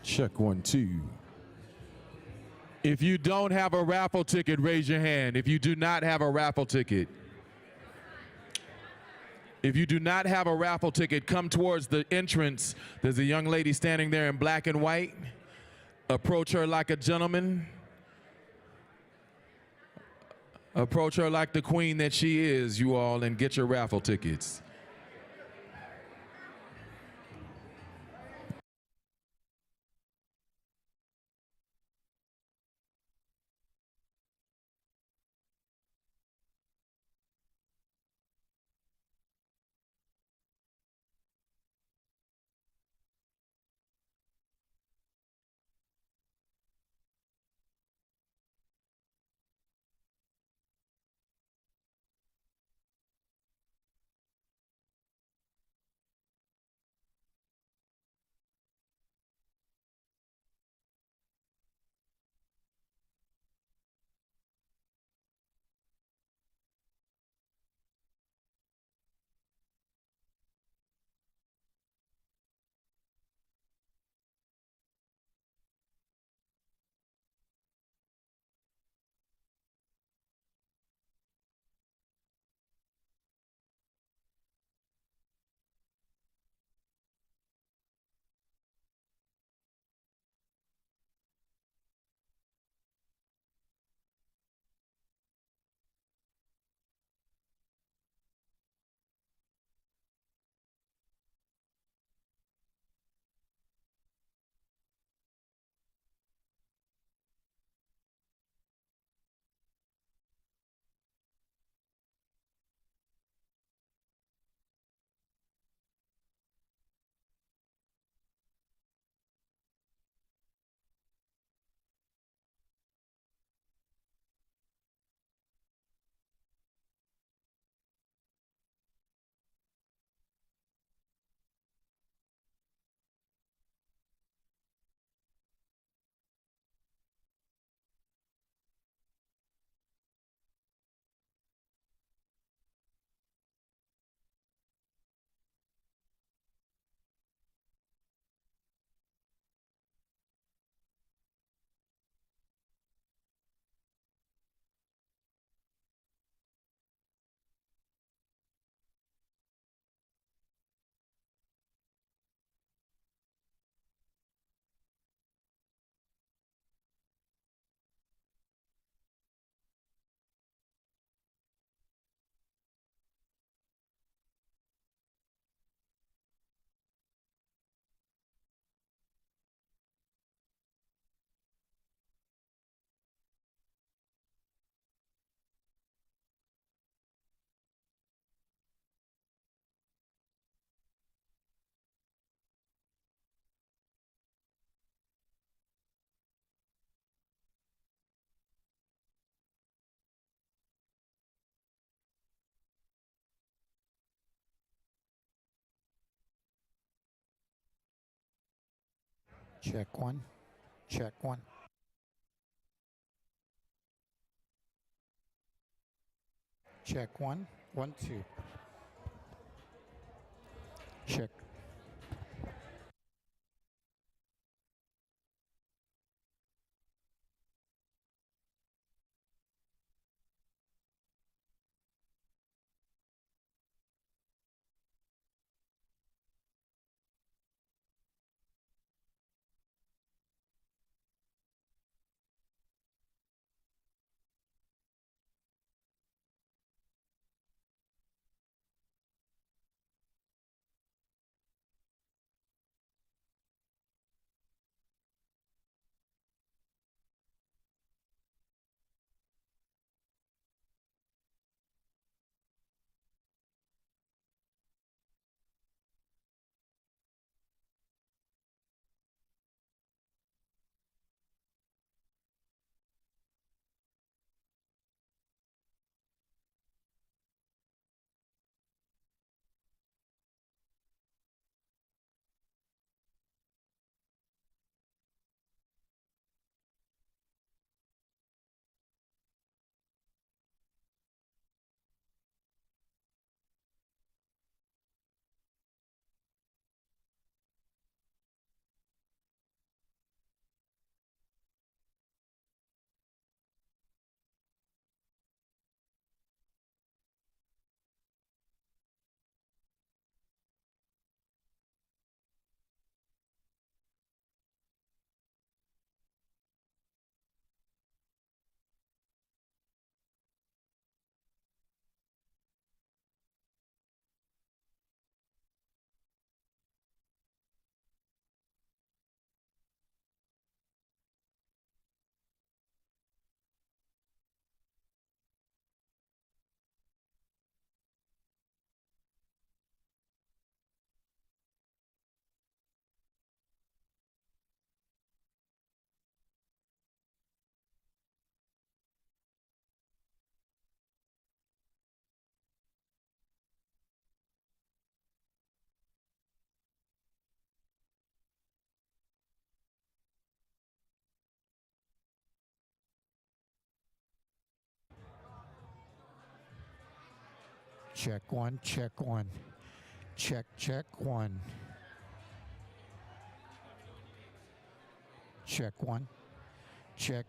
Check 1, 2. If you don't have a raffle ticket, raise your hand. If you do not have a raffle ticket. If you do not have a raffle ticket, come towards the entrance. There's a young lady standing there in black and white. Approach her like a gentleman. Approach her like the queen that she is, you all, and get your raffle tickets. Check 1. Check 1. Check 1. 1, 2. Check. Check one, check one. Check one. Check one. Check.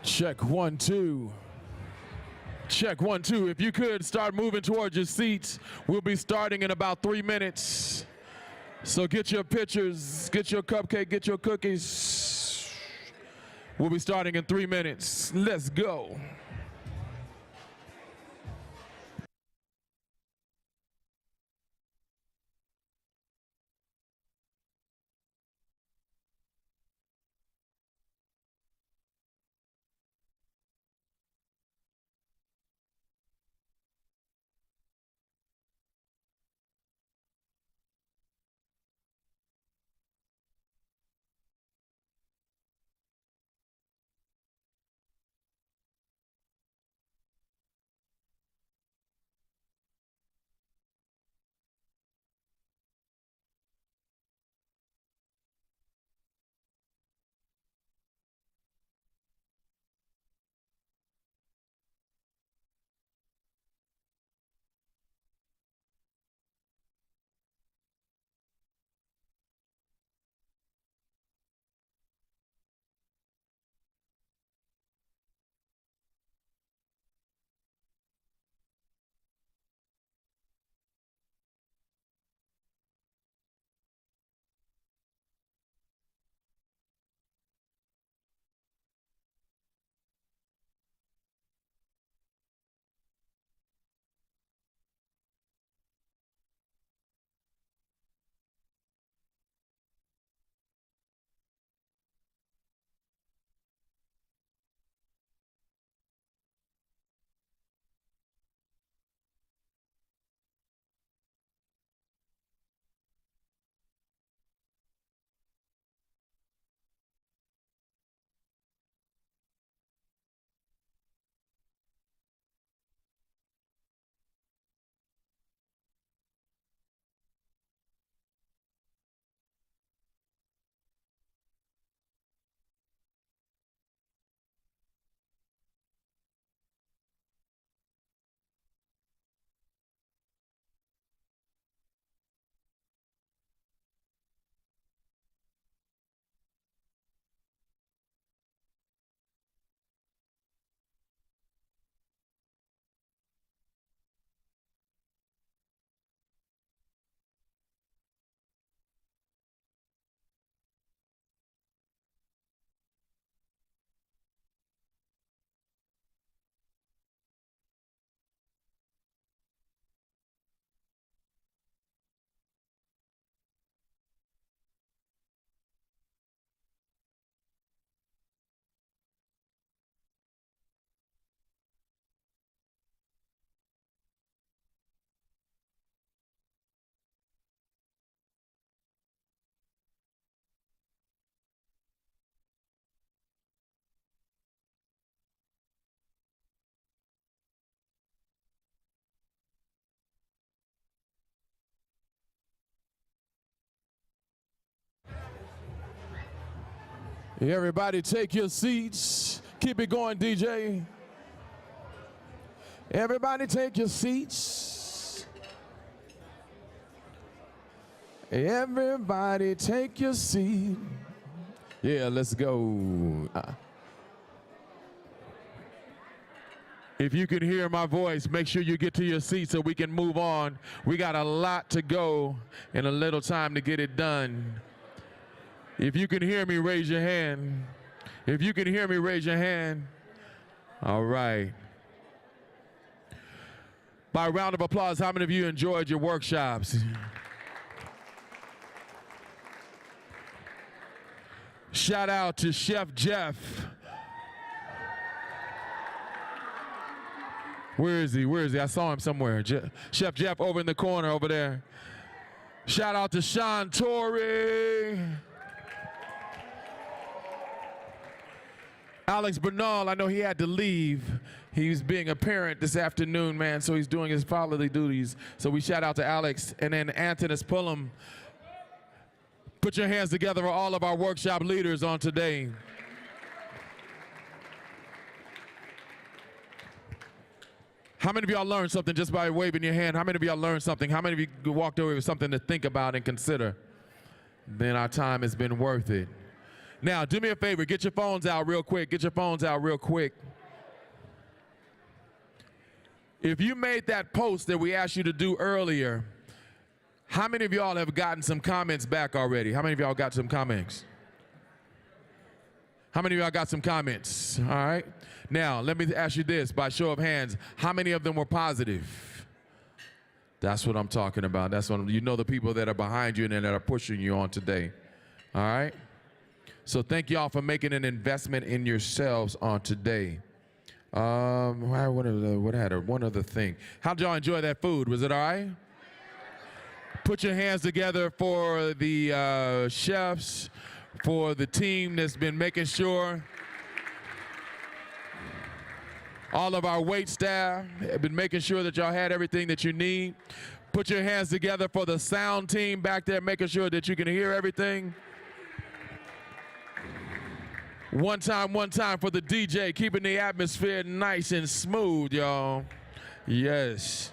Check 1 2. Check 1 2. If you could start moving towards your seats, we'll be starting in about 3 minutes. So get your pictures, get your cupcake, get your cookies. We'll be starting in 3 minutes. Let's go. Everybody take your seats. Keep it going, DJ. Everybody take your seats. Everybody take your seat. Yeah, let's go. If you can hear my voice, make sure you get to your seat so we can move on. We got a lot to go and a little time to get it done. If you can hear me, raise your hand. If you can hear me, raise your hand. All right. By a round of applause, how many of you enjoyed your workshops? Shout out to Chef Jeff. Where is he? Where is he? I saw him somewhere. Chef Jeff over in the corner over there. Shout out to Sean Torrey. Alex Bernal, I know he had to leave. He's being a parent this afternoon, man, so he's doing his fatherly duties. So we shout out to Alex. And then Antonis Pullum. Put your hands together for all of our workshop leaders on today. How many of y'all learned something just by waving your hand? How many of y'all learned something? How many of you walked away with something to think about and consider? Then our time has been worth it. Now, do me a favor. Get your phones out real quick. Get your phones out real quick. If you made that post that we asked you to do earlier, How many of y'all have gotten some comments back already? How many of y'all got some comments? How many of y'all got some comments? All right. Now, let me ask you this by show of hands. How many of them were positive? That's what I'm talking about. That's what you know, the people that are behind you and that are pushing you on today. All right. So thank y'all for making an investment in yourselves on today. One other thing. How'd y'all enjoy that food? Was it all right? Put your hands together for the chefs, for the team that's been making sure. All of our wait staff have been making sure that y'all had everything that you need. Put your hands together for the sound team back there, making sure that you can hear everything. One time for the DJ, keeping the atmosphere nice and smooth, y'all. Yes.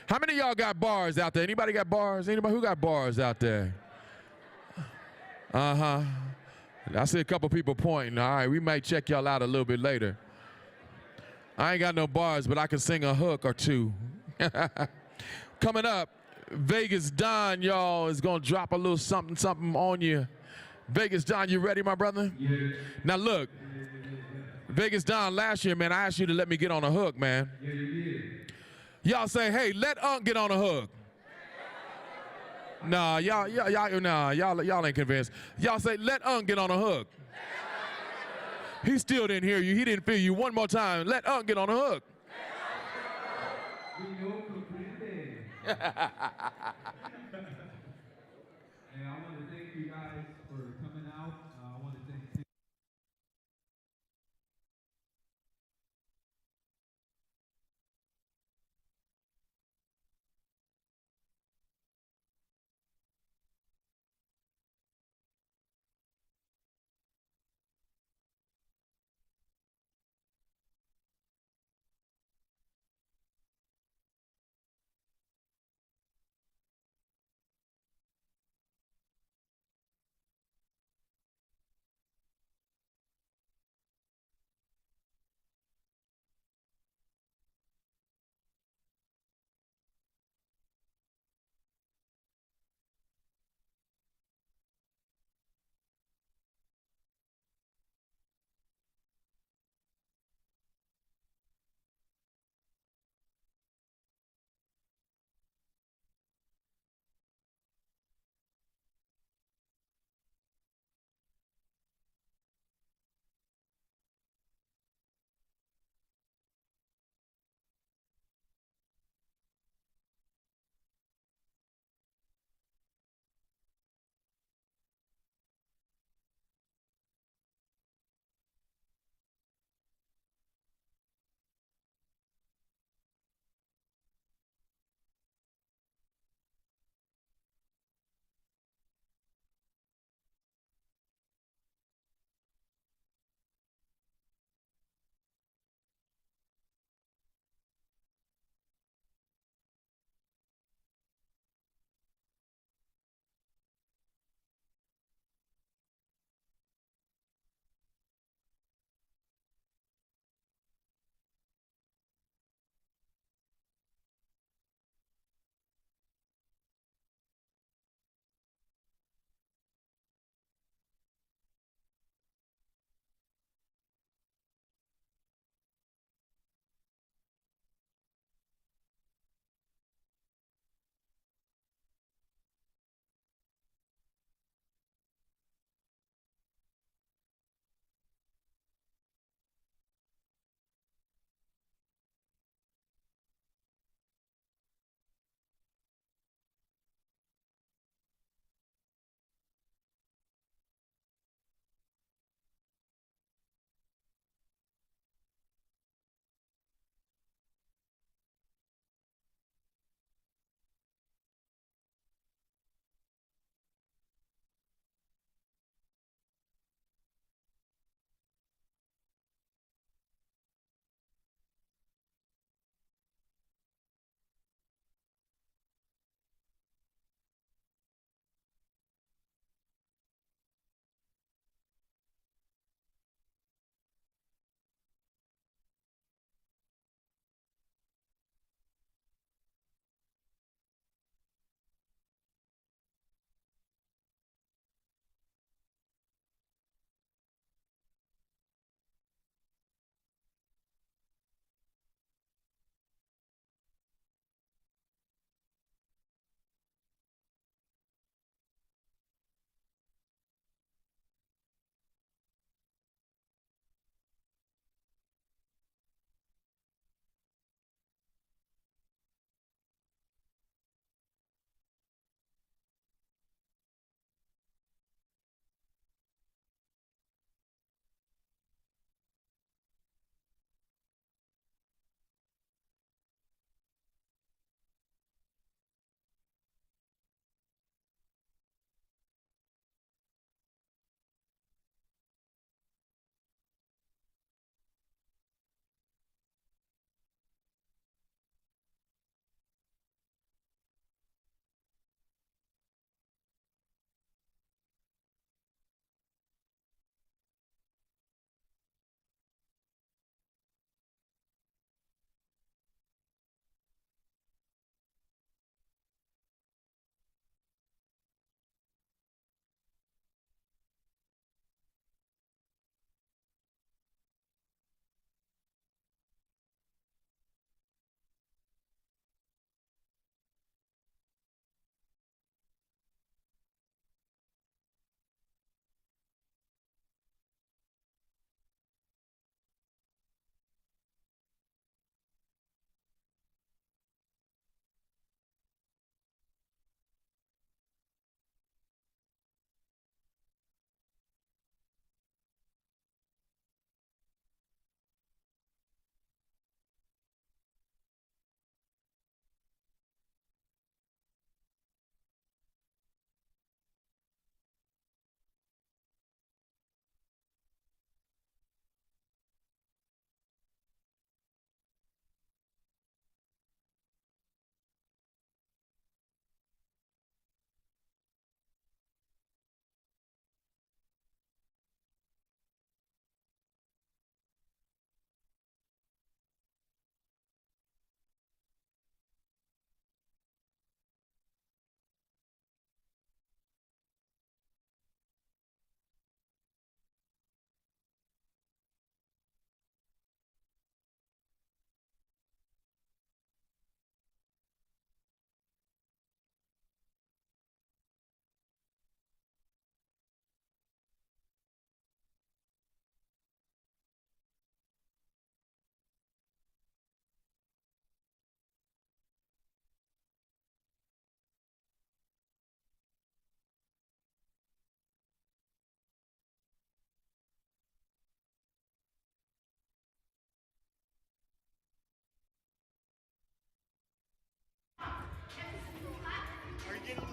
How many of y'all got bars out there? Anybody got bars? Anybody who got bars out there? Uh-huh. I see a couple people pointing. All right, we might check y'all out a little bit later. I ain't got no bars, but I can sing a hook or two. Coming up, Vegas Don, y'all, is going to drop a little something on you. Vegas Don, you ready, my brother? Yeah. Now, look, Vegas Don, last year, man, I asked you to let me get on a hook, man. Yeah, you did. Y'all say, hey, let Unc get on a hook. Nah, y'all ain't convinced. Y'all say, let Unc get on a hook. He still didn't hear you. He didn't feel you. One more time. Let Unc get on a hook. And I want to thank you guys for coming out. I want to thank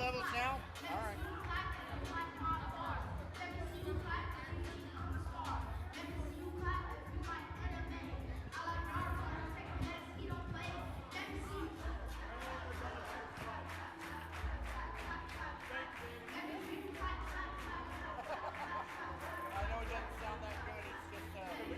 levels now? All right. I know it doesn't sound that good. It's just loud.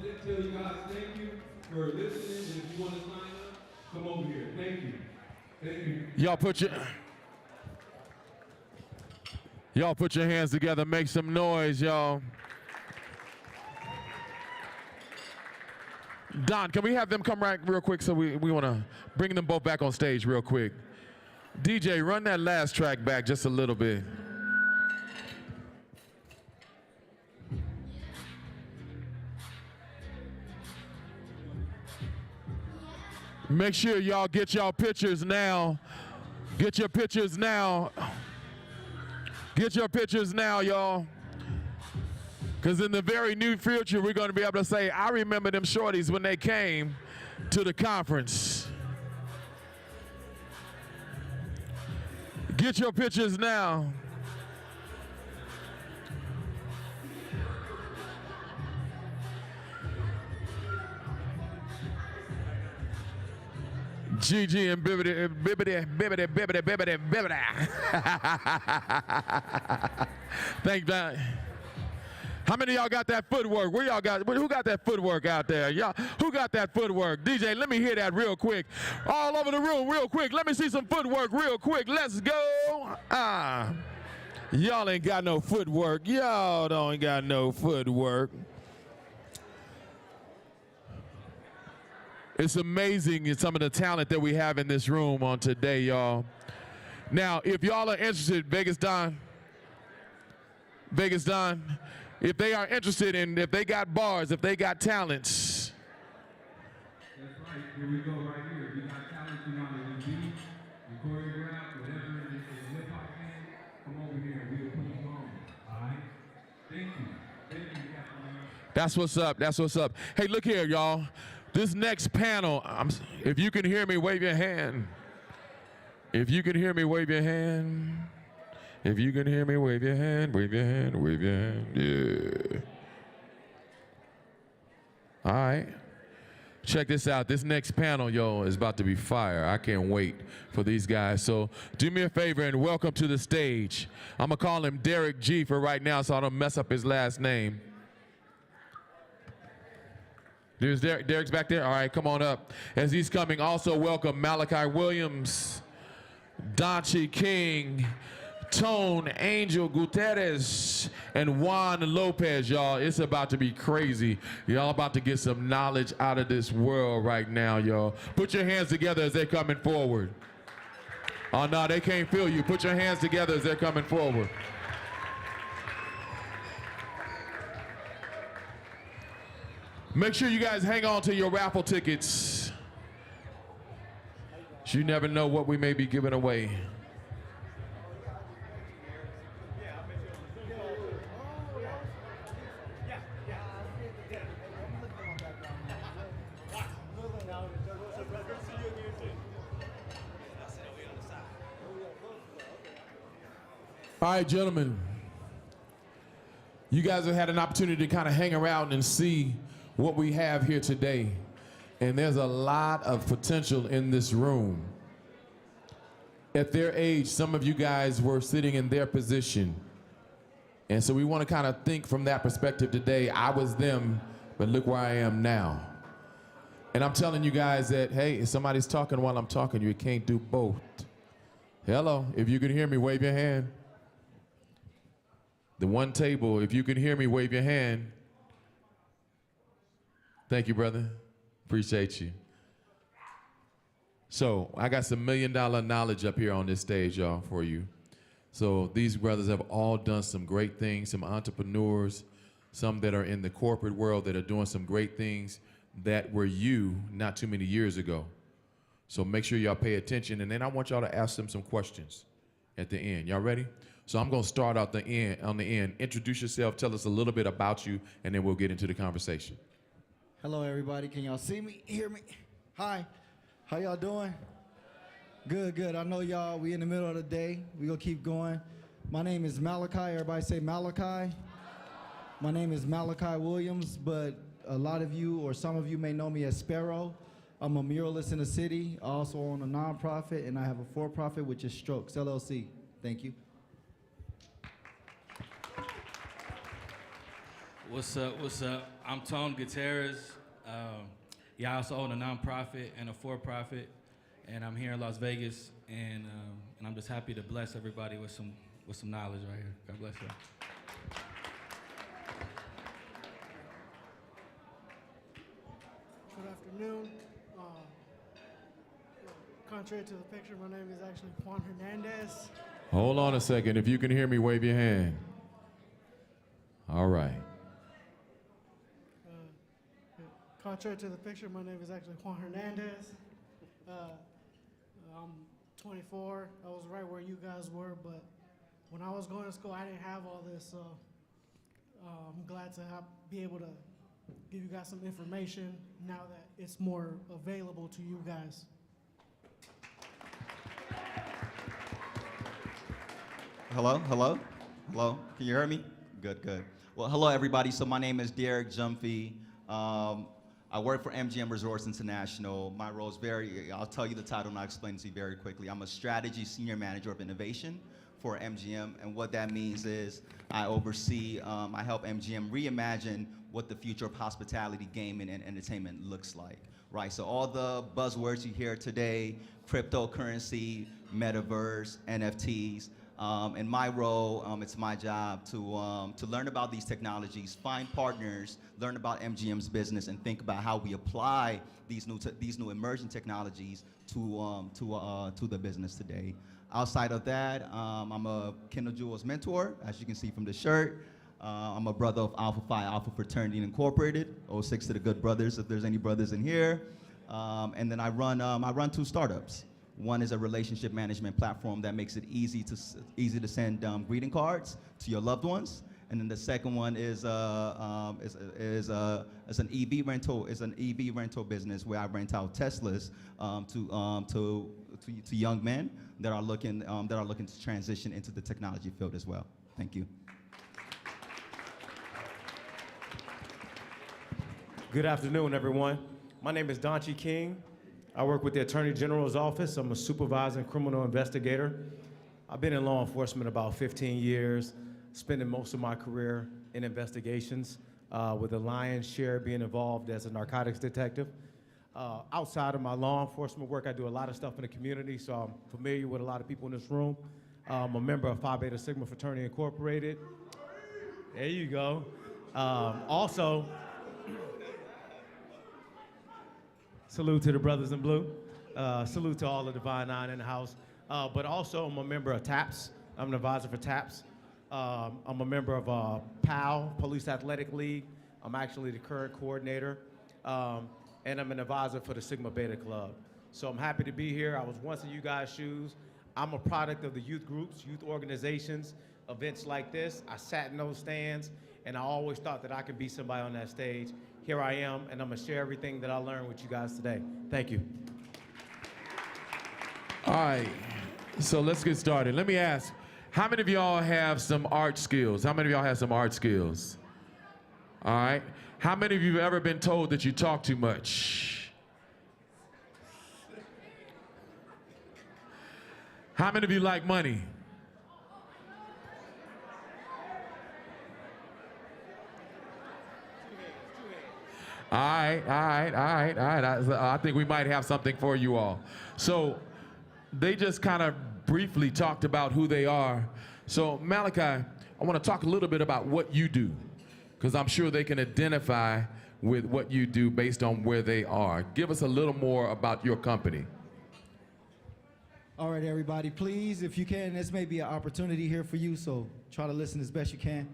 to tell you guys thank you for listening, and if you want to sign up, come over here. Thank you. Thank you. Y'all put your hands together, make some noise, y'all. Don, can we have them come right real quick? So we want to bring them both back on stage real quick. DJ, run that last track back just a little bit. Make sure y'all get y'all pictures now. Get your pictures now. Get your pictures now, y'all. Because in the very near future, we're going to be able to say, I remember them shorties when they came to the conference. Get your pictures now. Gigi and Bibbidi. Thank God. How many of y'all got that footwork? Where y'all got? Who got that footwork out there? Y'all, who got that footwork? DJ, let me hear that real quick. All over the room, real quick. Let me see some footwork real quick. Let's go. Y'all ain't got no footwork. Y'all don't got no footwork. It's amazing some of the talent that we have in this room on today, y'all. Now, if y'all are interested, Vegas Don, if they are interested in, if they got bars, if they got talents. That's right. Here we go right here. We got talents, you know, in beat, and choreograph, whatever it is in hip-hop game. Come over here and we'll put you on. All right? Thank you. Thank you, Captain. That's what's up. That's what's up. Hey, look here, y'all. This next panel, if you can hear me, wave your hand. If you can hear me, wave your hand. If you can hear me, wave your hand, wave your hand, wave your hand. Yeah. All right. Check this out. This next panel, yo, is about to be fire. I can't wait for these guys. So do me a favor and welcome to the stage. I'm going to call him Derek G for right now so I don't mess up his last name. There's Derek. Derek's back there. All right, come on up. As he's coming, also welcome Malachi Williams, Donchi King, Tone Angel Gutierrez, and Juan Lopez, y'all. It's about to be crazy. Y'all about to get some knowledge out of this world right now, y'all. Put your hands together as they're coming forward. Oh, no, they can't feel you. Put your hands together as they're coming forward. Make sure you guys hang on to your raffle tickets. You never know what we may be giving away. All right, gentlemen. You guys have had an opportunity to kind of hang around and see what we have here today. And there's a lot of potential in this room. At their age, some of you guys were sitting in their position. And so we want to kind of think from that perspective today. I was them, but look where I am now. And I'm telling you guys that, hey, if somebody's talking while I'm talking, you can't do both. Hello, if you can hear me, wave your hand. The one table, if you can hear me, wave your hand. Thank you, brother. Appreciate you. So I got some $1 million knowledge up here on this stage, y'all, for you. So these brothers have all done some great things, some entrepreneurs, some that are in the corporate world that are doing some great things that were you not too many years ago. So make sure y'all pay attention, and then I want y'all to ask them some questions at the end. Y'all ready? So I'm gonna start out on the end. Introduce yourself, tell us a little bit about you, and then we'll get into the conversation. Hello, everybody. Can y'all see me, hear me? Hi. How y'all doing? Good, good. I know y'all, we in the middle of the day. We gonna keep going. My name is Malachi. Everybody say Malachi. My name is Malachi Williams, but a lot of you or some of you may know me as Sparrow. I'm a muralist in the city. I also own a nonprofit, and I have a for-profit, which is Strokes, LLC. Thank you. What's up? What's up? I'm Tone Gutierrez. I also own a nonprofit and a for-profit, and I'm here in Las Vegas, and I'm just happy to bless everybody with some knowledge right here. God bless you. Good afternoon. Contrary to the picture, my name is actually Juan Hernandez. Hold on a second. If you can hear me, wave your hand. All right. Contrary to the picture, my name is actually Juan Hernandez. I'm 24. I was right where you guys were, but when I was going to school, I didn't have all this, so I'm glad to be able to give you guys some information now that it's more available to you guys. Hello, hello, hello. Can you hear me? Good, good. Well, hello everybody. So my name is Derek Jumphy. I work for MGM Resorts International. My role is I'll tell you the title and I'll explain it to you very quickly. I'm a strategy senior manager of innovation for MGM, and what that means is I oversee, I help MGM reimagine what the future of hospitality, gaming, and entertainment looks like, right? So all the buzzwords you hear today, cryptocurrency, metaverse, NFTs, in my role, it's my job to learn about these technologies, find partners, learn about MGM's business, and think about how we apply these new emerging technologies to the business today. Outside of that, I'm a Kendall Jewels mentor, as you can see from the shirt. I'm a brother of Alpha Phi Alpha Fraternity Incorporated, 06 to the good brothers, if there's any brothers in here. And then I run 2 startups. One is a relationship management platform that makes it easy to send greeting cards to your loved ones. And then the second one is an EV rental. It's an EV rental business where I rent out Teslas to young men that are looking to transition into the technology field as well. Thank you. Good afternoon, everyone. My name is Donchi King. I work with the Attorney General's office. I'm a supervising criminal investigator. I've been in law enforcement about 15 years, spending most of my career in investigations, with the lion's share being involved as a narcotics detective. Outside of my law enforcement work, I do a lot of stuff in the community, so I'm familiar with a lot of people in this room. I'm a member of Phi Beta Sigma Fraternity Incorporated. There you go. Also, salute to the brothers in blue. Salute to all the Divine Nine in the house. But also, I'm a member of TAPS. I'm an advisor for TAPS. I'm a member of PAL, Police Athletic League. I'm actually the current coordinator. And I'm an advisor for the Sigma Beta Club. So I'm happy to be here. I was once in you guys' shoes. I'm a product of the youth groups, youth organizations, events like this. I sat in those stands, and I always thought that I could be somebody on that stage. Here I am, and I'm gonna share everything that I learned with you guys today. Thank you. All right, so let's get started. Let me ask, how many of y'all have some art skills? How many of y'all have some art skills? All right, how many of you have ever been told that you talk too much? How many of you like money? All right. I think we might have something for you all. So they just kind of briefly talked about who they are. So Malachi, I want to talk a little bit about what you do, because I'm sure they can identify with what you do based on where they are. Give us a little more about your company. All right, everybody, please, if you can, this may be an opportunity here for you, so try to listen as best you can.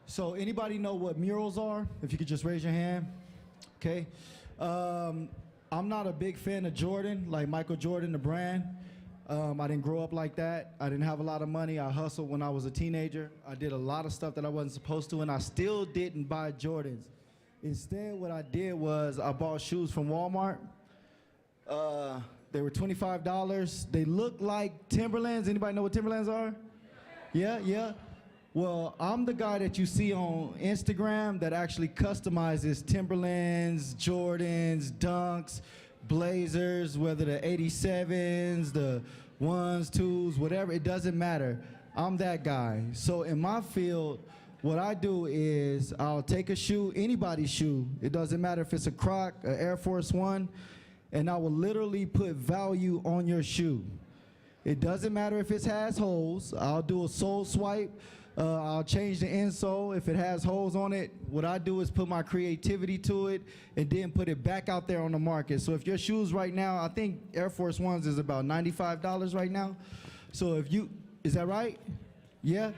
So anybody know what murals are? If you could just raise your hand. Okay. I'm not a big fan of Jordan, like Michael Jordan, the brand. I didn't grow up like that. I didn't have a lot of money. I hustled when I was a teenager. I did a lot of stuff that I wasn't supposed to, and I still didn't buy Jordans. Instead, what I did was I bought shoes from Walmart. They were $25. They look like Timberlands. Anybody know what Timberlands are? Yeah. Well, I'm the guy that you see on Instagram that actually customizes Timberlands, Jordans, Dunks, Blazers, whether the 87s, the 1s, 2s, whatever, it doesn't matter. I'm that guy. So in my field, what I do is I'll take a shoe, anybody's shoe. It doesn't matter if it's a Croc, an Air Force One, and I will literally put value on your shoe. It doesn't matter if it has holes. I'll do a sole swipe. I'll change the insole. If it has holes on it, what I do is put my creativity to it and then put it back out there on the market. So if your shoes right now, I think Air Force Ones is about $95 right now. So if you, is that right? Yeah?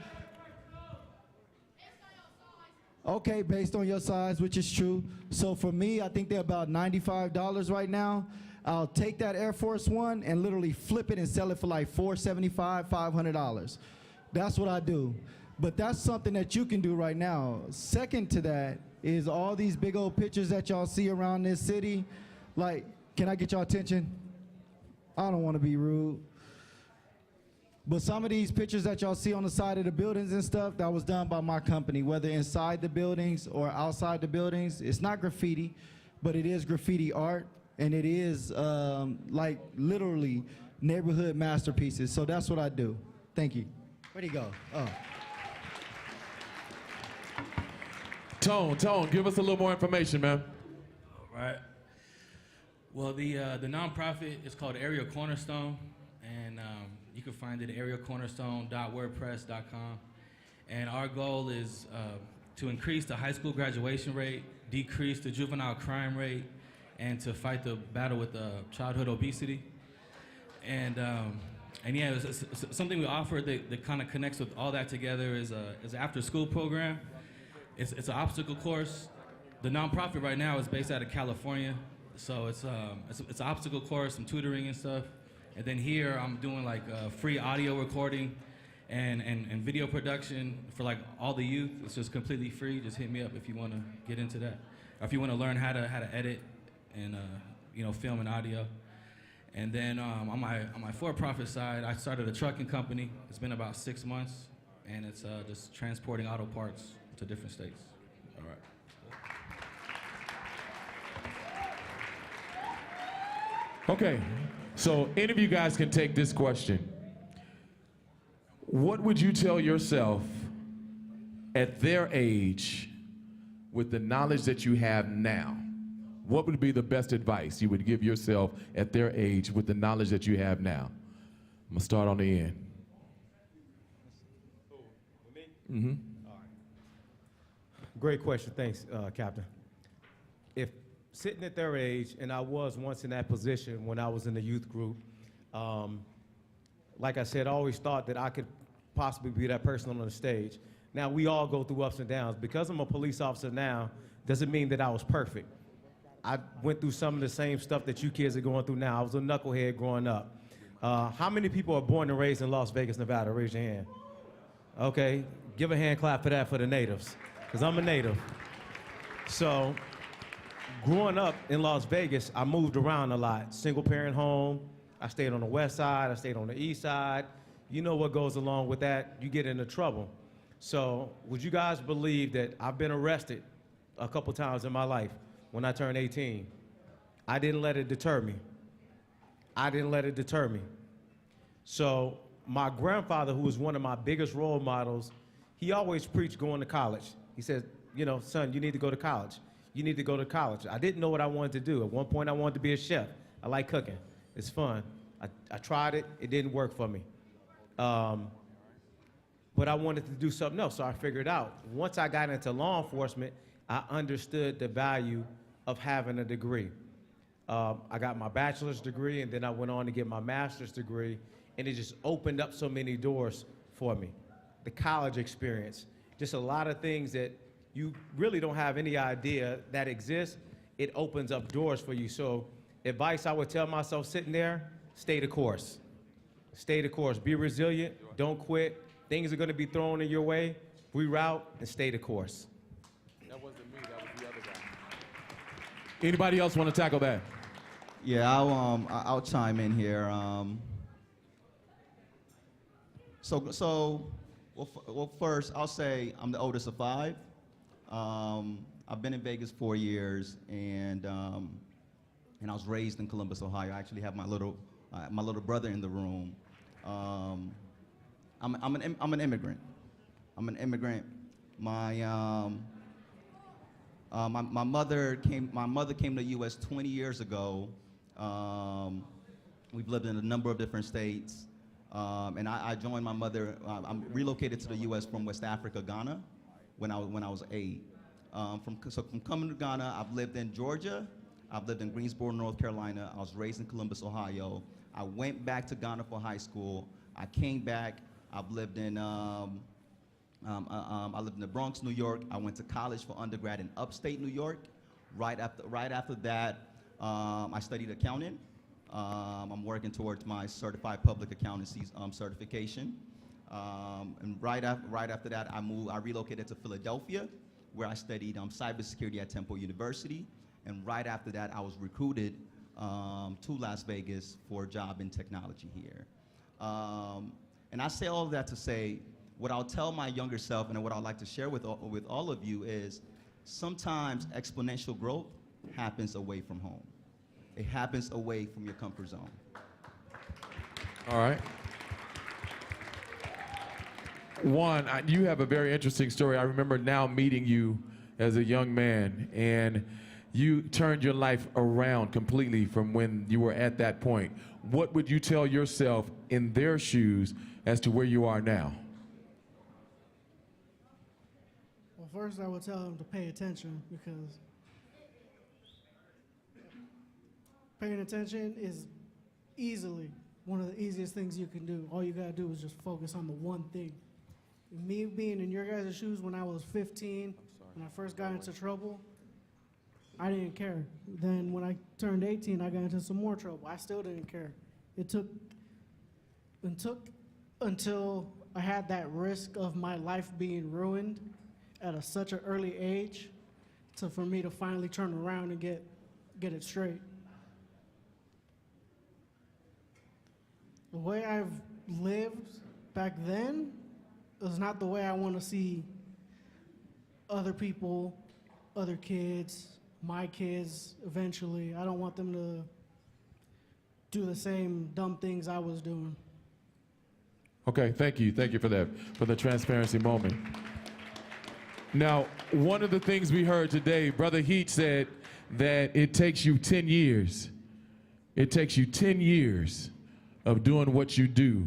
Okay, based on your size, which is true. So for me, I think they're about $95 right now. I'll take that Air Force One and literally flip it and sell it for like $475, $500. That's what I do. But that's something that you can do right now. Second to that is all these big old pictures that y'all see around this city. Like, can I get y'all attention? I don't want to be rude. But some of these pictures that y'all see on the side of the buildings and stuff, that was done by my company, whether inside the buildings or outside the buildings. It's not graffiti, but it is graffiti art, and it is like literally neighborhood masterpieces. So that's what I do. Thank you. Where'd he go? Oh. Tone, give us a little more information, man. All right. Well, the nonprofit is called Area Cornerstone, and you can find it at areacornerstone.wordpress.com. And our goal is to increase the high school graduation rate, decrease the juvenile crime rate, and to fight the battle with childhood obesity. And yeah, it's something we offer that kind of connects with all that together is an after-school program. It's an obstacle course. The nonprofit right now is based out of California, so it's an obstacle course, some tutoring and stuff. And then here I'm doing like free audio recording and video production for like all the youth. It's just completely free. Just hit me up if you want to get into that, or if you want to learn how to edit and film and audio. And then on my for-profit side, I started a trucking company. It's been about 6 months, and it's just transporting auto parts to different states. All right. Okay, so any of you guys can take this question. What would you tell yourself at their age with the knowledge that you have now? What would be the best advice you would give yourself at their age with the knowledge that you have now? I'm gonna start on the end. Mm-hmm. Great question, thanks, Captain. If sitting at their age, and I was once in that position when I was in the youth group, like I said, I always thought that I could possibly be that person on the stage. Now, we all go through ups and downs. Because I'm a police officer now, doesn't mean that I was perfect. I went through some of the same stuff that you kids are going through now. I was a knucklehead growing up. How many people are born and raised in Las Vegas, Nevada? Raise your hand. Okay, give a hand clap for that for the natives, because I'm a native. So, growing up in Las Vegas, I moved around a lot. Single parent home, I stayed on the west side, I stayed on the east side. You know what goes along with that, you get into trouble. So, would you guys believe that I've been arrested a couple times in my life when I turned 18? I didn't let it deter me. I didn't let it deter me. So, my grandfather, who was one of my biggest role models, he always preached going to college. He said, you know, son, you need to go to college. You need to go to college. I didn't know what I wanted to do. At one point, I wanted to be a chef. I like cooking. It's fun. I tried it. It didn't work for me. But I wanted to do something else, so I figured out. Once I got into law enforcement, I understood the value of having a degree. I got my bachelor's degree, and then I went on to get my master's degree, and it just opened up so many doors for me. The college experience, just a lot of things that you really don't have any idea that exist. It opens up doors for you. So advice I would tell myself sitting there, stay the course. Stay the course, be resilient, don't quit. Things are gonna be thrown in your way, reroute and stay the course. That wasn't me, that was the other guy. Anybody else want to tackle that? Yeah, I'll chime in here. Well, first, I'll say I'm the oldest of 5. I've been in Vegas 4 years, and I was raised in Columbus, Ohio. I actually have my little brother in the room. I'm an immigrant. I'm an immigrant. My mother came to the U.S. 20 years ago. We've lived in a number of different states, and I joined my mother. I'm relocated to the U.S. from West Africa, Ghana, when I was 8. From coming to Ghana, I've lived in Georgia. I've lived in Greensboro, North Carolina. I was raised in Columbus, Ohio. I went back to Ghana for high school. I came back. I've lived in I lived in the Bronx, New York. I went to college for undergrad in upstate New York. Right after that, I studied accounting. I'm working towards my certified public accountancy certification. And right after that, I relocated to Philadelphia, where I studied cybersecurity at Temple University. And right after that, I was recruited to Las Vegas for a job in technology here. And I say all of that to say, what I'll tell my younger self and what I'd like to share with all of you is, sometimes exponential growth happens away from home. It happens away from your comfort zone. All right. One, you have a very interesting story. I remember now meeting you as a young man, and you turned your life around completely from when you were at that point. What would you tell yourself in their shoes as to where you are now? Well, first I would tell them to pay attention, because paying attention is easily one of the easiest things you can do. All you gotta do is just focus on the one thing. Me being in your guys' shoes when I was 15, when I first got into trouble, I didn't care. Then when I turned 18, I got into some more trouble. I still didn't care. It took until I had that risk of my life being ruined at such an early age for me to finally turn around and get it straight. The way I've lived back then is not the way I want to see other people, other kids, my kids eventually. I don't want them to do the same dumb things I was doing. Okay, thank you. Thank you for that, for the transparency moment. Now, one of the things we heard today, Brother Heat said that it takes you 10 years. It takes you 10 years of doing what you do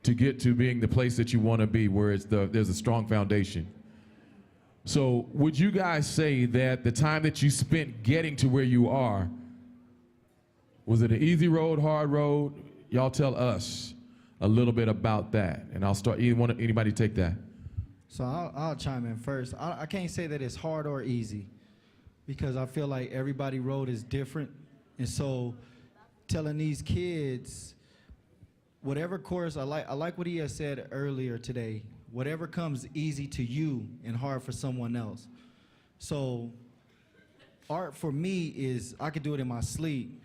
to get to being the place that you want to be, where there's a strong foundation. So would you guys say that the time that you spent getting to where you are, was it an easy road, hard road? Y'all tell us a little bit about that, and I'll start. Anybody take that? So I'll chime in first. I can't say that it's hard or easy, because I feel like everybody's road is different. And so telling these kids, whatever course, I like what he has said earlier today, whatever comes easy to you and hard for someone else. So art for me is, I could do it in my sleep.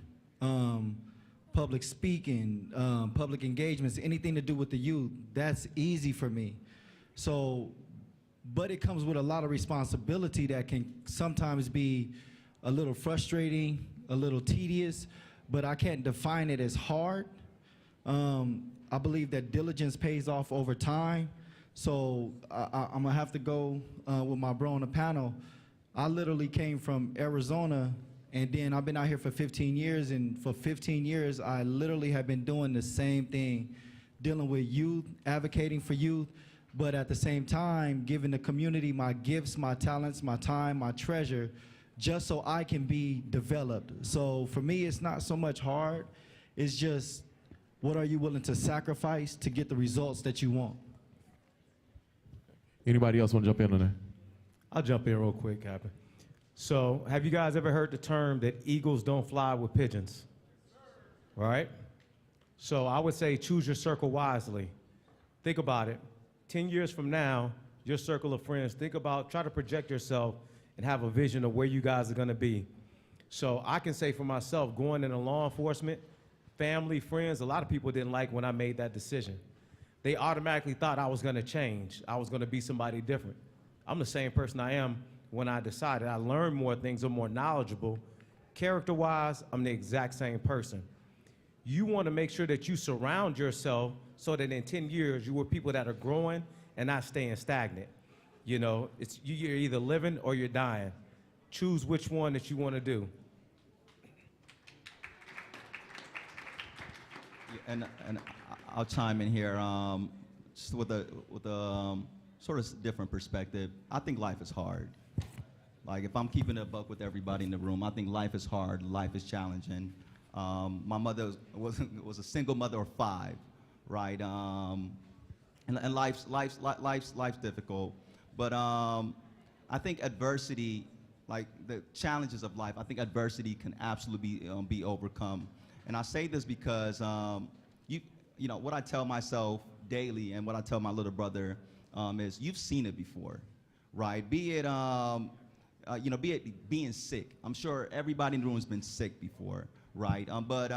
Public speaking, public engagements, anything to do with the youth, that's easy for me. So, but it comes with a lot of responsibility that can sometimes be a little frustrating, a little tedious, but I can't define it as hard. I believe that diligence pays off over time. So I'm gonna have to go with my bro on the panel. I literally came from Arizona, and then I've been out here for 15 years, and for 15 years, I literally have been doing the same thing, dealing with youth, advocating for youth, but at the same time, giving the community my gifts, my talents, my time, my treasure, just so I can be developed. So for me, it's not so much hard, it's just, what are you willing to sacrifice to get the results that you want? Anybody else want to jump in on that? I'll jump in real quick, Captain. So, have you guys ever heard the term that eagles don't fly with pigeons? All right? So, I would say choose your circle wisely. Think about it. 10 years from now, your circle of friends, try to project yourself and have a vision of where you guys are going to be. So, I can say for myself, going into law enforcement, family, friends, a lot of people didn't like when I made that decision. They automatically thought I was going to change. I was going to be somebody different. I'm the same person I am when I decided. I learned more things, I'm more knowledgeable. Character-wise, I'm the exact same person. You want to make sure that you surround yourself so that in 10 years, you were people that are growing and not staying stagnant. You know, you're either living or you're dying. Choose which one that you want to do. And I'll chime in here just with a sort of different perspective. I think life is hard. Like, if I'm keeping it a buck with everybody in the room, I think life is hard, life is challenging. My mother was a single mother of 5, right? And life's difficult. But I think adversity, like the challenges of life, I think adversity can absolutely be overcome. And I say this because you know, what I tell myself daily and what I tell my little brother is, you've seen it before, right? Be it you know, be it being sick. I'm sure everybody in the room has been sick before, right? But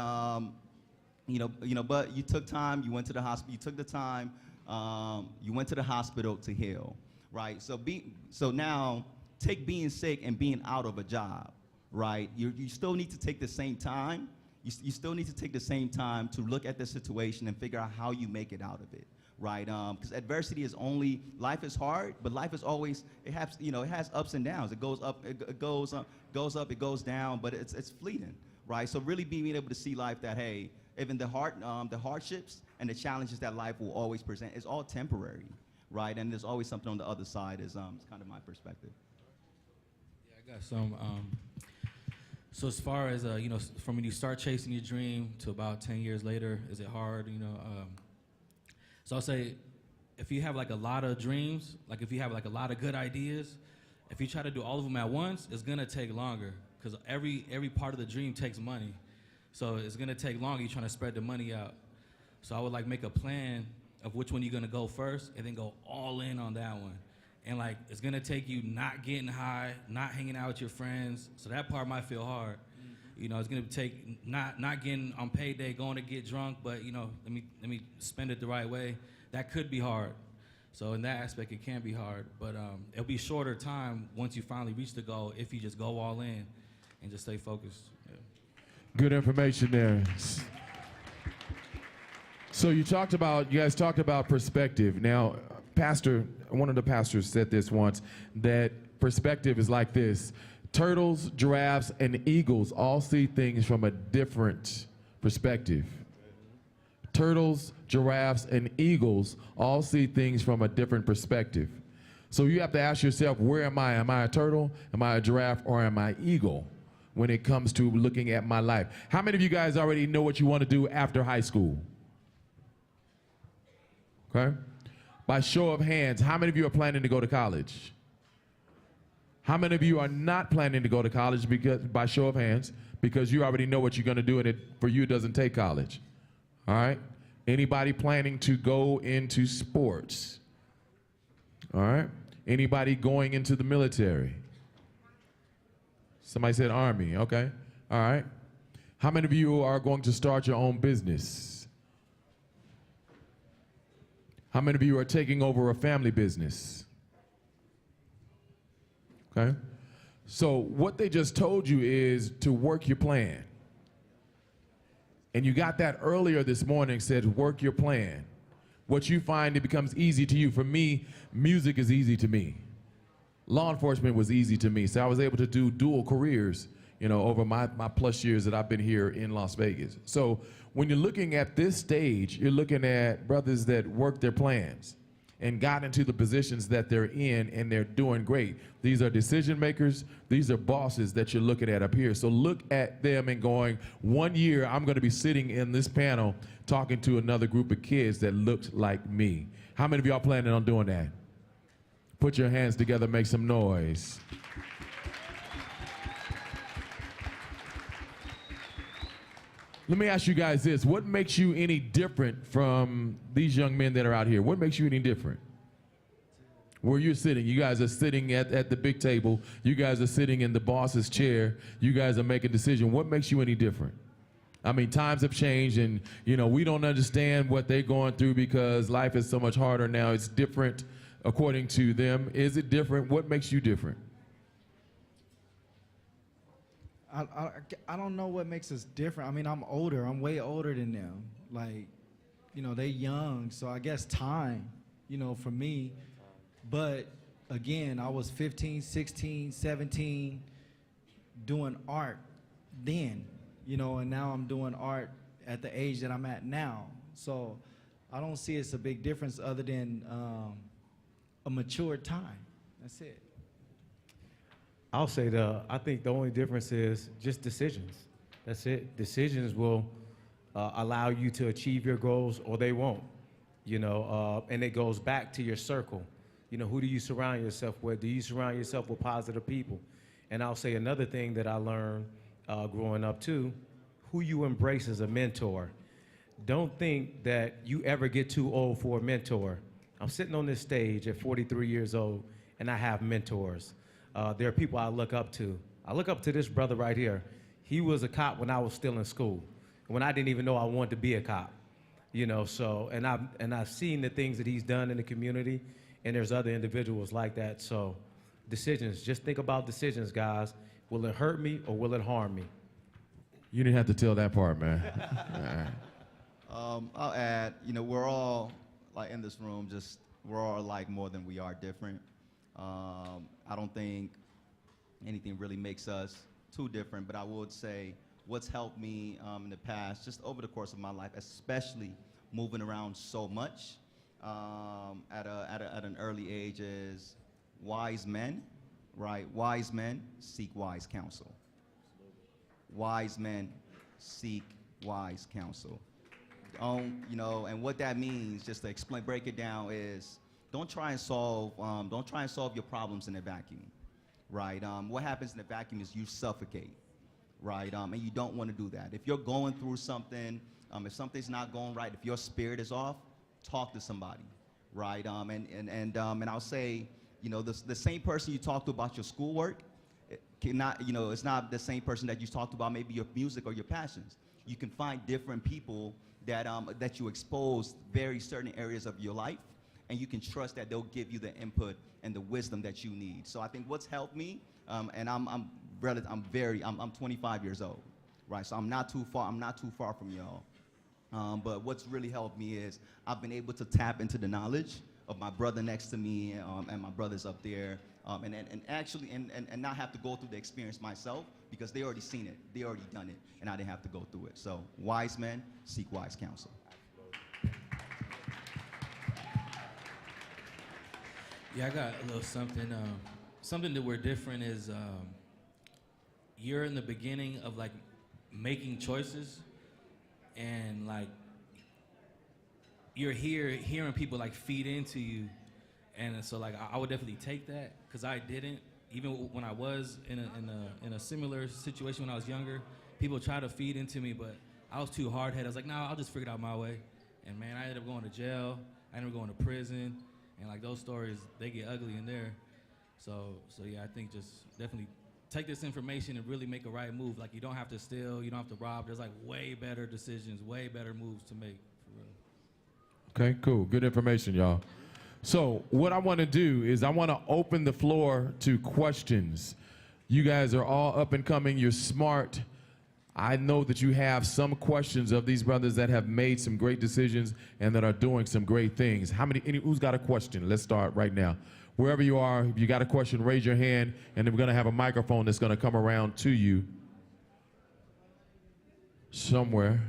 you took time. You went to the hospital. You took the time. You went to the hospital to heal, right? So now take being sick and being out of a job, right? You still need to take the same time. You still need to take the same time to look at the situation and figure out how you make it out of it, right? Because adversity is life is hard, but life is always, it has ups and downs. It goes up, it goes up, it goes down, but it's fleeting, right? So really being able to see life that, hey, even the hardships and the challenges that life will always present is all temporary, right? And there's always something on the other side is kind of my perspective. Yeah, I got some. So as far as, you know, from when you start chasing your dream to about 10 years later, is it hard, you know? So I'll say, if you have like a lot of dreams, like if you have like a lot of good ideas, if you try to do all of them at once, it's gonna take longer, because every part of the dream takes money. So it's gonna take longer, you're trying to spread the money out. So I would like make a plan of which one you're gonna go first, and then go all in on that one. And like, it's gonna take you not getting high, not hanging out with your friends. So that part might feel hard. You know, it's gonna take not getting on payday, going to get drunk, but you know, let me spend it the right way. That could be hard. So in that aspect, it can be hard, but it'll be shorter time once you finally reach the goal if you just go all in and just stay focused. Yeah. Good information there. So you guys talked about perspective. Now, one of the pastors said this once, that perspective is like this. Turtles, giraffes, and eagles all see things from a different perspective. Turtles, giraffes, and eagles all see things from a different perspective. So you have to ask yourself, where am I? Am I a turtle? Am I a giraffe? Or am I eagle when it comes to looking at my life? How many of you guys already know what you want to do after high school? Okay? By show of hands, how many of you are planning to go to college? How many of you are not planning to go to college, because, by show of hands, because you already know what you're going to do, and for you it doesn't take college? All right? Anybody planning to go into sports? All right? Anybody going into the military? Somebody said Army, okay. All right. How many of you are going to start your own business? How many of you are taking over a family business? Okay. So what they just told you is to work your plan. And you got that earlier this morning, said work your plan. What you find, it becomes easy to you. For me, music is easy to me. Law enforcement was easy to me. So I was able to do dual careers, you know, over my plus years that I've been here in Las Vegas. So when you're looking at this stage, you're looking at brothers that worked their plans and got into the positions that they're in, and they're doing great. These are decision makers. These are bosses that you're looking at up here. So look at them and going, 1 year I'm going to be sitting in this panel talking to another group of kids that looked like me. How many of y'all planning on doing that? Put your hands together, make some noise. Let me ask you guys this. What makes you any different from these young men that are out here? What makes you any different? Where you're sitting, you guys are sitting at the big table. You guys are sitting in the boss's chair. You guys are making decisions. What makes you any different? I mean, times have changed, and you know, we don't understand what they're going through because life is so much harder now. It's different according to them. Is it different? What makes you different? I don't know what makes us different. I mean, I'm older. I'm way older than them. Like, you know, they're young, so I guess time, you know, for me. But again, I was 15, 16, 17 doing art then, you know, and now I'm doing art at the age that I'm at now. So I don't see it's a big difference other than a mature time. That's it. I'll say I think the only difference is just decisions. That's it. Decisions will allow you to achieve your goals or they won't, you know, and it goes back to your circle. You know, who do you surround yourself with? Do you surround yourself with positive people? And I'll say another thing that I learned growing up too, who you embrace as a mentor. Don't think that you ever get too old for a mentor. I'm sitting on this stage at 43 years old and I have mentors. There are people I look up to. I look up to this brother right here. He was a cop when I was still in school, when I didn't even know I wanted to be a cop. You know, so, and I've seen the things that he's done in the community, and there's other individuals like that. So decisions, just think about decisions, guys. Will it hurt me or will it harm me? You didn't have to tell that part, man. I'll add, you know, we're all, like in this room, we're all alike more than we are different. I don't think anything really makes us too different, but I would say what's helped me in the past, just over the course of my life, especially moving around so much at an early age, is wise men, right? Wise men seek wise counsel. Wise men seek wise counsel. You know, and what that means, just to break it down, is don't try and solve your problems in a vacuum, right? What happens in a vacuum is you suffocate, right? And you don't want to do that. If you're going through something, if something's not going right, if your spirit is off, talk to somebody, right? And I'll say, you know, the same person you talk to about your schoolwork, cannot, you know, it's not the same person that you talked about maybe your music or your passions. You can find different people that you expose very certain areas of your life, and you can trust that they'll give you the input and the wisdom that you need. So I think what's helped me, and I'm 25 years old, right? So I'm not too far from y'all. But what's really helped me is I've been able to tap into the knowledge of my brother next to me and my brothers up there, and actually not have to go through the experience myself, because they already seen it, they already done it, and I didn't have to go through it. So wise men seek wise counsel. Yeah, I got a little something. Something that we're different is you're in the beginning of like making choices, and like you're hearing people like feed into you, and so like I would definitely take that, because I didn't. Even when I was in a similar situation when I was younger, people tried to feed into me, but I was too hard-headed. I was like, no, I'll just figure it out my way. And man, I ended up going to jail. I ended up going to prison. And like those stories, they get ugly in there. So yeah, I think just definitely take this information and really make a right move. Like you don't have to steal, you don't have to rob. There's like way better decisions, way better moves to make, for real. Okay, cool. Good information, y'all. So what I want to do is I want to open the floor to questions. You guys are all up and coming. You're smart. I know that you have some questions of these brothers that have made some great decisions and that are doing some great things. Who's got a question? Let's start right now. Wherever you are, if you got a question, raise your hand, and then we're going to have a microphone that's going to come around to you somewhere.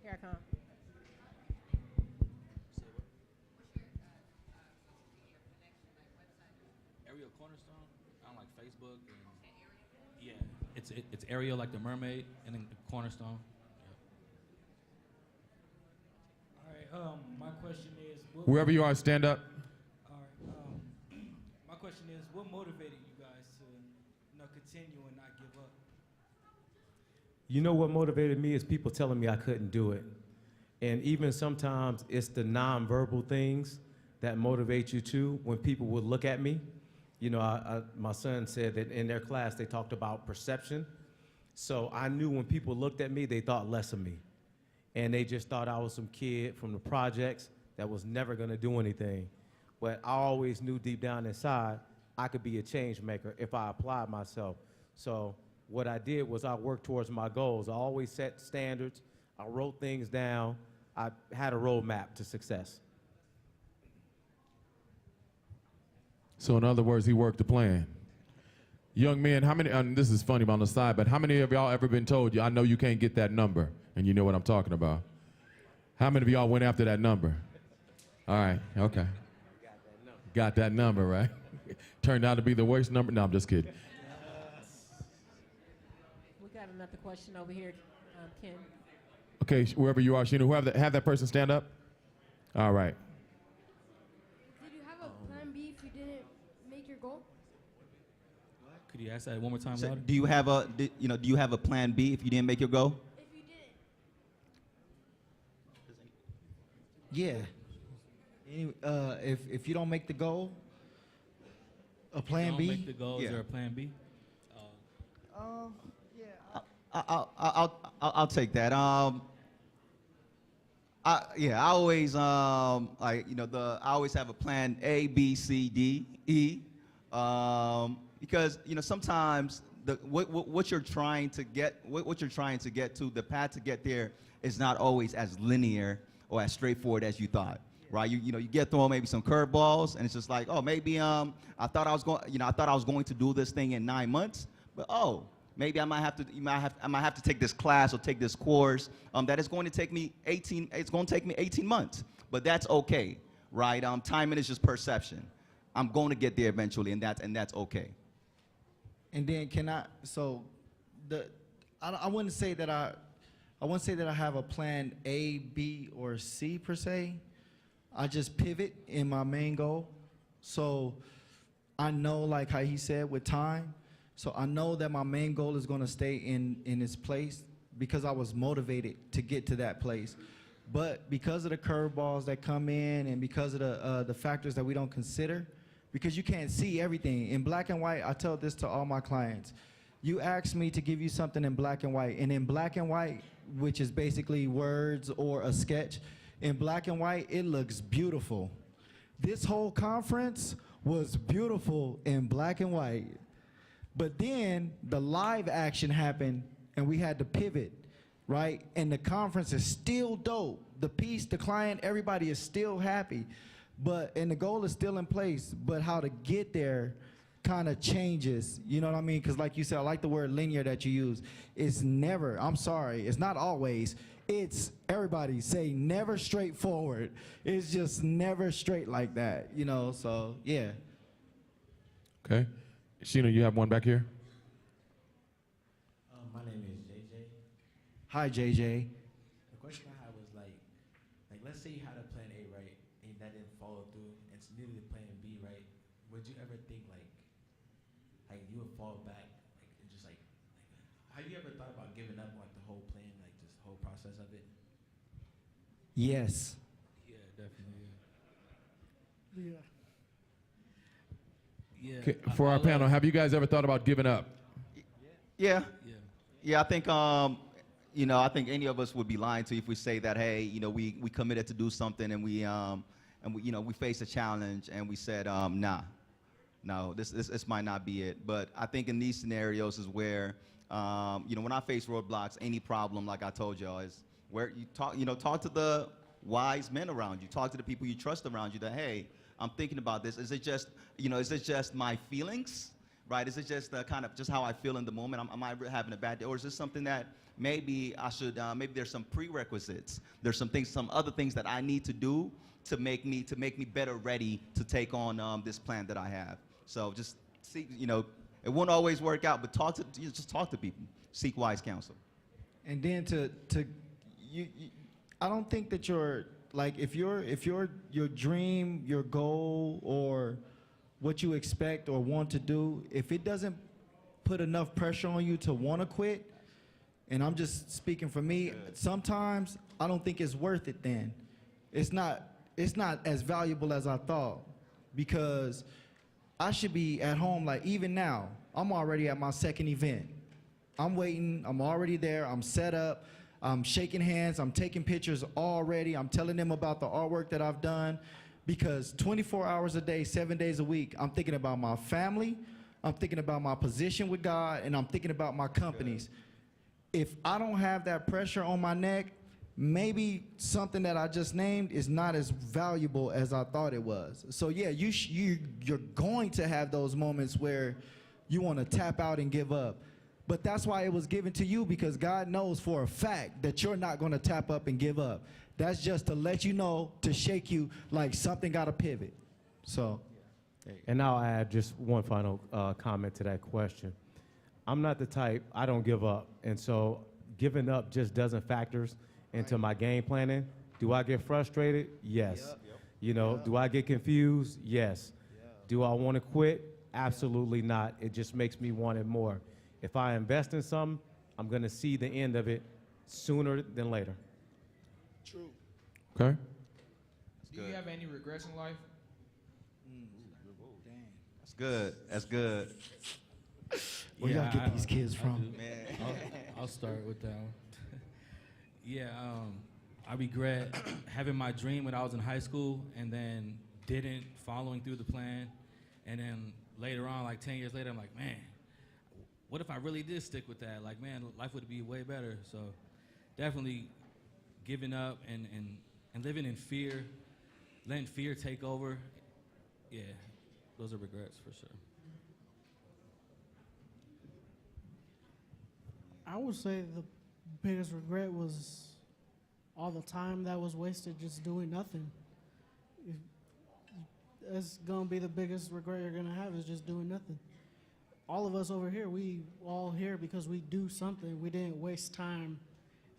Here I come. Ariel Cornerstone on like Facebook. And, yeah, it's Ariel like the mermaid, and then Cornerstone. All right. My question is. Wherever you are, stand up. All right. My question is, what motivated you guys to, continue and not give up? You know what motivated me is people telling me I couldn't do it. And even sometimes it's the nonverbal things that motivate you too. When people would look at me, you know, my son said that in their class they talked about perception. So I knew when people looked at me, they thought less of me. And they just thought I was some kid from the projects that was never gonna do anything. But I always knew deep down inside I could be a change maker if I applied myself. So what I did was I worked towards my goals. I always set standards. I wrote things down. I had a roadmap to success. So in other words, he worked the plan. Young men, how many, and this is funny on the side, but how many of y'all ever been told, I know you can't get that number, and you know what I'm talking about? How many of y'all went after that number? All right, okay. Got that number, right? Turned out to be the worst number. No, I'm just kidding. We got another question over here, Ken. Okay, wherever you are, Sheena, have that person stand up. All right. Did you have a plan B if you didn't make your goal? Could you ask that one more time, So louder? do you have a do you have a plan B if you didn't make your goal? If you didn't. Yeah. If you don't make the goal, a plan Don't B. make the goal. Yeah. Is there a plan B? I'll take that. I always I always have a plan A, B, C, D, E, because sometimes what you're trying to get to, the path to get there is not always as linear or as straightforward as you thought. Right, you get thrown maybe some curveballs, and it's just like, oh, maybe I thought I was going to do this thing in 9 months, but maybe I might have to take this class or take this course that is going to take me 18 months, but that's okay, right? Timing is just perception. I'm going to get there eventually, and that's okay. And then I wouldn't say that I have a plan A, B, or C per se. I just pivot in my main goal. So I know, like how he said, with time. So I know that my main goal is going to stay in its place because I was motivated to get to that place. But because of the curveballs that come in and because of the factors that we don't consider, because you can't see everything. In black and white, I tell this to all my clients. You ask me to give you something in black and white. And in black and white, which is basically words or a sketch, in black and white, it looks beautiful. This whole conference was beautiful in black and white. But then the live action happened and we had to pivot, right? And the conference is still dope. The piece, the client, everybody is still happy. And the goal is still in place, but how to get there kind of changes, you know what I mean? Because like you said, I like the word linear that you use. It's never, I'm sorry, it's not always. It's, everybody say never straightforward. It's just never straight like that, so yeah. Okay. Sheena, you have one back here? My name is JJ. Hi, JJ. The question I had was like let's say you had a plan A, right, and that didn't follow through, and it's needed a plan B, right? Would you ever think like you would fall back, and just have you ever thought about giving up the whole plan, just the whole process of it? Yes. Yeah, definitely. Yeah. Yeah. Okay, for our panel, have you guys ever thought about giving up? Yeah. Yeah. Yeah, I think I think any of us would be lying to you if we say that, hey, we committed to do something and we faced a challenge and we said, no, this might not be it. But I think in these scenarios is where when I face roadblocks, any problem, like I told y'all, is where you talk to the wise men around you, talk to the people you trust around you that, hey, I'm thinking about this. Is it just my feelings? Right? Is it just kind of just how I feel in the moment? Am I having a bad day? Or is this something that maybe I should, maybe there's some prerequisites. There's some other things that I need to do to make me better ready to take on this plan that I have. So just see, it won't always work out, but just talk to people. Seek wise counsel. And then I don't think that if your dream, your goal, or what you expect or want to do, if it doesn't put enough pressure on you to want to quit, and I'm just speaking for me, sometimes I don't think it's worth it then. It's not as valuable as I thought, because I should be at home, even now, I'm already at my second event. I'm waiting, I'm already there, I'm set up, I'm shaking hands, I'm taking pictures already, I'm telling them about the artwork that I've done, because 24 hours a day, 7 days a week, I'm thinking about my family, I'm thinking about my position with God, and I'm thinking about my companies. If I don't have that pressure on my neck, maybe something that I just named is not as valuable as I thought it was. So yeah, you're going to have those moments where you want to tap out and give up. But that's why it was given to you, because God knows for a fact that you're not going to tap up and give up. That's just to let you know, to shake you like something got to pivot. So. And I'll add just one final comment to that question. I'm not the type, I don't give up. And so giving up just doesn't factor into my game planning. Do I get frustrated? Yes. You know, do I get confused? Yes. Do I want to quit? Absolutely not. It just makes me want it more. If I invest in something, I'm going to see the end of it sooner than later. True. Okay. Do you have any regrets in life? That's good. That's good. Where y'all get these kids from? I'll start with that one. Yeah, I regret having my dream when I was in high school and then didn't following through the plan. And then later on, like 10 years later, I'm like, man, what if I really did stick with that? Like, man, life would be way better. So definitely giving up and living in fear, letting fear take over. Yeah, those are regrets for sure. I would say the biggest regret was all the time that was wasted just doing nothing. That's gonna be the biggest regret you're gonna have, is just doing nothing. All of us over here, we all here because we do something. We didn't waste time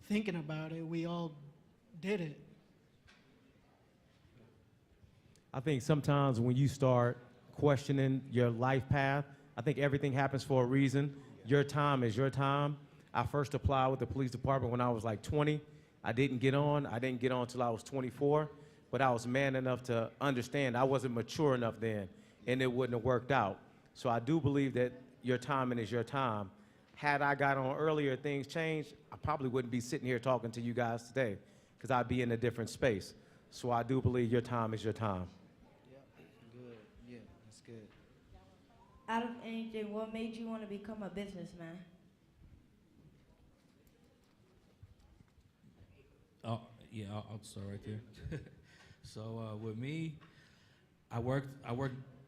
thinking about it. We all did it. I think sometimes when you start questioning your life path, I think everything happens for a reason. Your time is your time. I first applied with the police department when I was like 20. I didn't get on until I was 24, but I was man enough to understand I wasn't mature enough then, and it wouldn't have worked out. So I do believe that your timing is your time. Had I got on earlier, things changed, I probably wouldn't be sitting here talking to you guys today, because I'd be in a different space. So I do believe your time is your time. Good. Yeah, that's good. Out of anything, what made you want to become a businessman? Oh, yeah, I'll start right there. So with me, I worked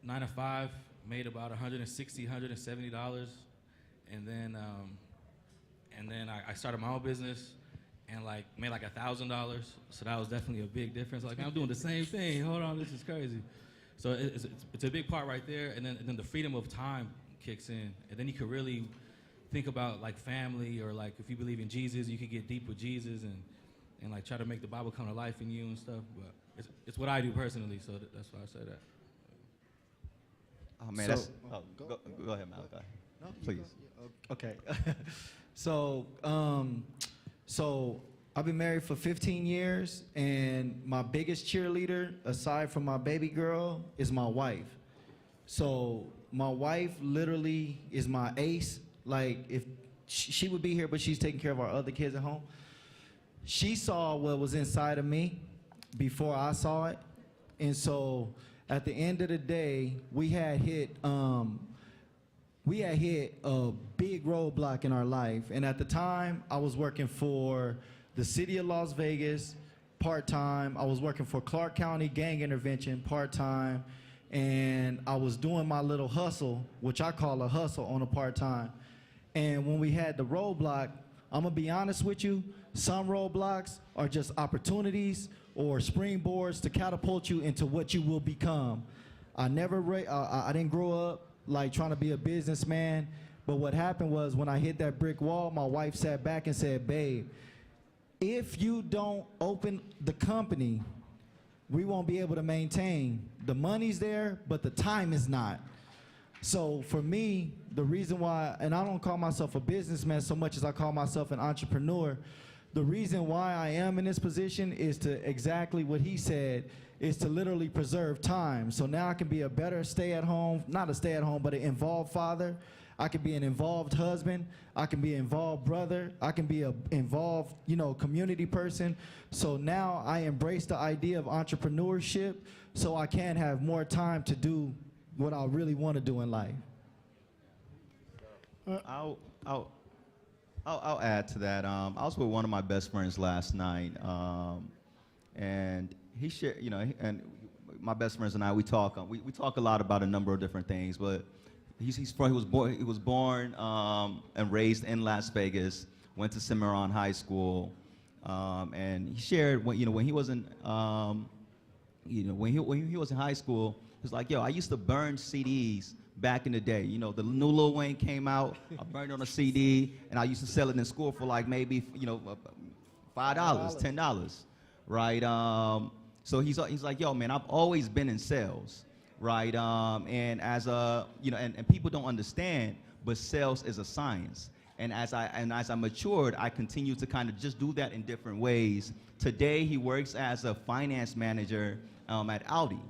9 to 5, made about $160, $170, and then I started my own business and like made like $1,000. So that was definitely a big difference. Like, I'm doing the same thing. Hold on, this is crazy. So it's a big part right there, and then the freedom of time kicks in, and then you can really think about like family, or like if you believe in Jesus, you can get deep with Jesus and like try to make the Bible come to life in you and stuff. But it's what I do personally, so that's why I say that. Oh man, go ahead, Malachi. No, please. Okay. So I've been married for 15 years, and my biggest cheerleader, aside from my baby girl, is my wife. So my wife literally is my ace. Like, if she would be here, but she's taking care of our other kids at home. She saw what was inside of me before I saw it. And so at the end of the day, we had hit a big roadblock in our life. And at the time, I was working for the city of Las Vegas part-time. I was working for Clark County Gang Intervention part-time. And I was doing my little hustle, which I call a hustle, on a part-time. And when we had the roadblock, I'm gonna be honest with you, some roadblocks are just opportunities or springboards to catapult you into what you will become. I didn't grow up like trying to be a businessman, but what happened was when I hit that brick wall, my wife sat back and said, babe, if you don't open the company, we won't be able to maintain. The money's there, but the time is not. So for me, the reason why, and I don't call myself a businessman so much as I call myself an entrepreneur, the reason why I am in this position is to exactly what he said, is to literally preserve time. So now I can be a better stay-at-home, not a stay-at-home, but an involved father. I can be an involved husband. I can be an involved brother. I can be an involved, community person. So now I embrace the idea of entrepreneurship so I can have more time to do what I really want to do in life. I'll add to that. I was with one of my best friends last night, and he shared, and my best friends and I, we talk a lot about a number of different things, but he was born and raised in Las Vegas, went to Cimarron High School, and he shared when he was in when he was in high school, he was like, yo, I used to burn CDs back in the day. The new Lil Wayne came out, I burned on a CD, and I used to sell it in school for like maybe $5, $10, right? So he's like, yo, man, I've always been in sales, right? And as and people don't understand, but sales is a science. And as I matured, I continued to kind of just do that in different ways. Today, he works as a finance manager at Audi,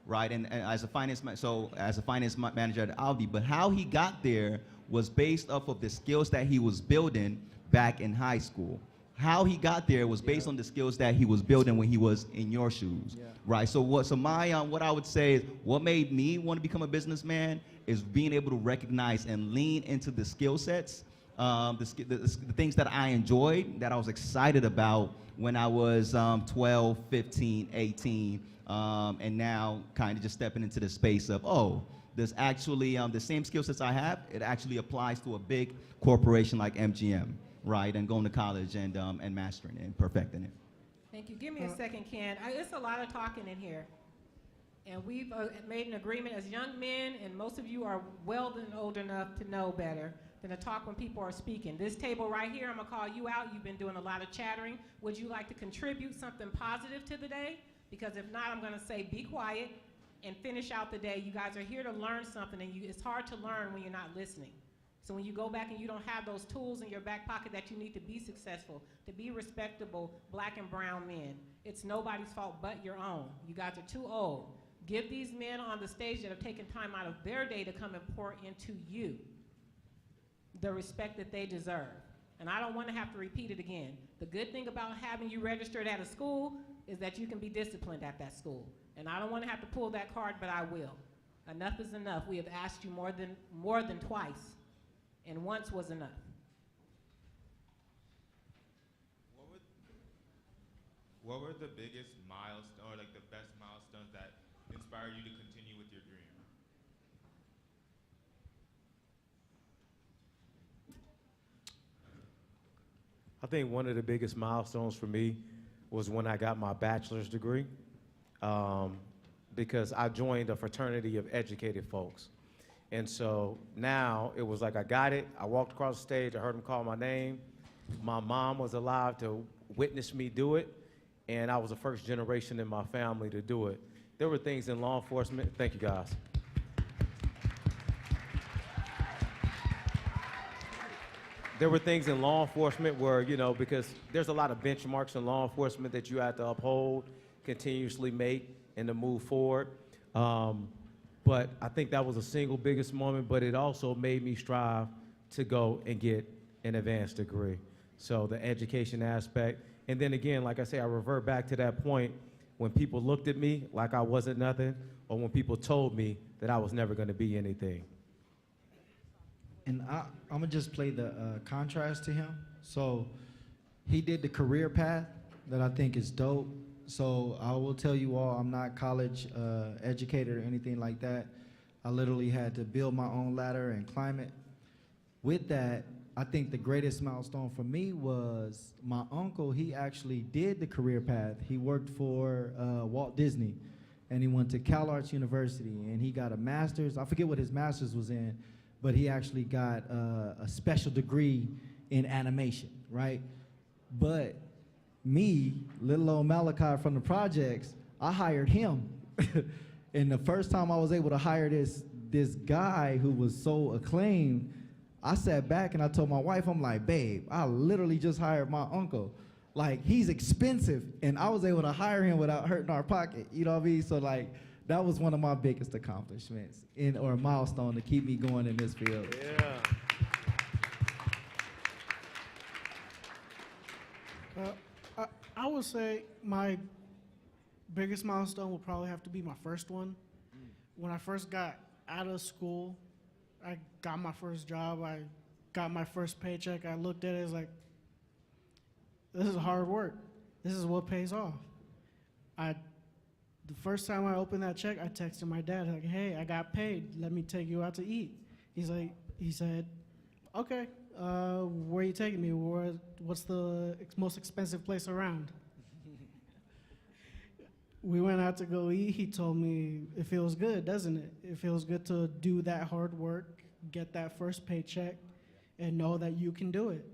right? And as a finance manager at Audi. But how he got there was based off of the skills that he was building back in high school. How he got there was based on the skills that he was building when he was in your shoes, right? So what I would say is what made me want to become a businessman is being able to recognize and lean into the skill sets, the things that I enjoyed, that I was excited about when I was 12, 15, 18, and now kind of just stepping into the space of, oh, there's actually the same skill sets I have, it actually applies to a big corporation like MGM. Right, and going to college and mastering it and perfecting it. Thank you. Give me a second, Ken. It's a lot of talking in here. And we've made an agreement as young men, and most of you are well and old enough to know better than to talk when people are speaking. This table right here, I'm going to call you out. You've been doing a lot of chattering. Would you like to contribute something positive to the day? Because if not, I'm going to say be quiet and finish out the day. You guys are here to learn something, and it's hard to learn when you're not listening. So when you go back and you don't have those tools in your back pocket that you need to be successful, to be respectable black and brown men, it's nobody's fault but your own. You guys are too old. Give these men on the stage that have taken time out of their day to come and pour into you the respect that they deserve. And I don't want to have to repeat it again. The good thing about having you registered at a school is that you can be disciplined at that school. And I don't want to have to pull that card, but I will. Enough is enough. We have asked you more than twice. And once was enough. What were the biggest milestones, or like the best milestones that inspired you to continue with your dream? I think one of the biggest milestones for me was when I got my bachelor's degree, because I joined a fraternity of educated folks. And so now it was like I got it. I walked across the stage. I heard him call my name. My mom was alive to witness me do it. And I was the first generation in my family to do it. There were things in law enforcement. Thank you, guys. There were things in law enforcement where, because there's a lot of benchmarks in law enforcement that you have to uphold, continuously make, and to move forward. But I think that was the single biggest moment, but it also made me strive to go and get an advanced degree. So the education aspect. And then again, like I say, I revert back to that point when people looked at me like I wasn't nothing, or when people told me that I was never going to be anything. And I'm going to just play the contrast to him. So he did the career path that I think is dope. So I will tell you all, I'm not college educated or anything like that. I literally had to build my own ladder and climb it. With that, I think the greatest milestone for me was my uncle. He actually did the career path. He worked for Walt Disney, and he went to CalArts University, and he got a master's. I forget what his master's was in, but he actually got a special degree in animation, right? But me, little old Malachi from the projects, I hired him. And the first time I was able to hire this guy who was so acclaimed, I sat back and I told my wife, I'm like, babe, I literally just hired my uncle. Like, he's expensive, and I was able to hire him without hurting our pocket, you know what I mean? So like, that was one of my biggest accomplishments or a milestone to keep me going in this field. Yeah. I would say my biggest milestone will probably have to be my first one. When I first got out of school, I got my first job. I got my first paycheck, I looked at it as like, this is hard work. This is what pays off. The first time I opened that check, I texted my dad like, "Hey, I got paid. Let me take you out to eat." He said, "Okay, where are you taking me? What's the most expensive place around?" We went out to go eat. He told me, "It feels good, doesn't it? It feels good to do that hard work, get that first paycheck, and know that you can do it."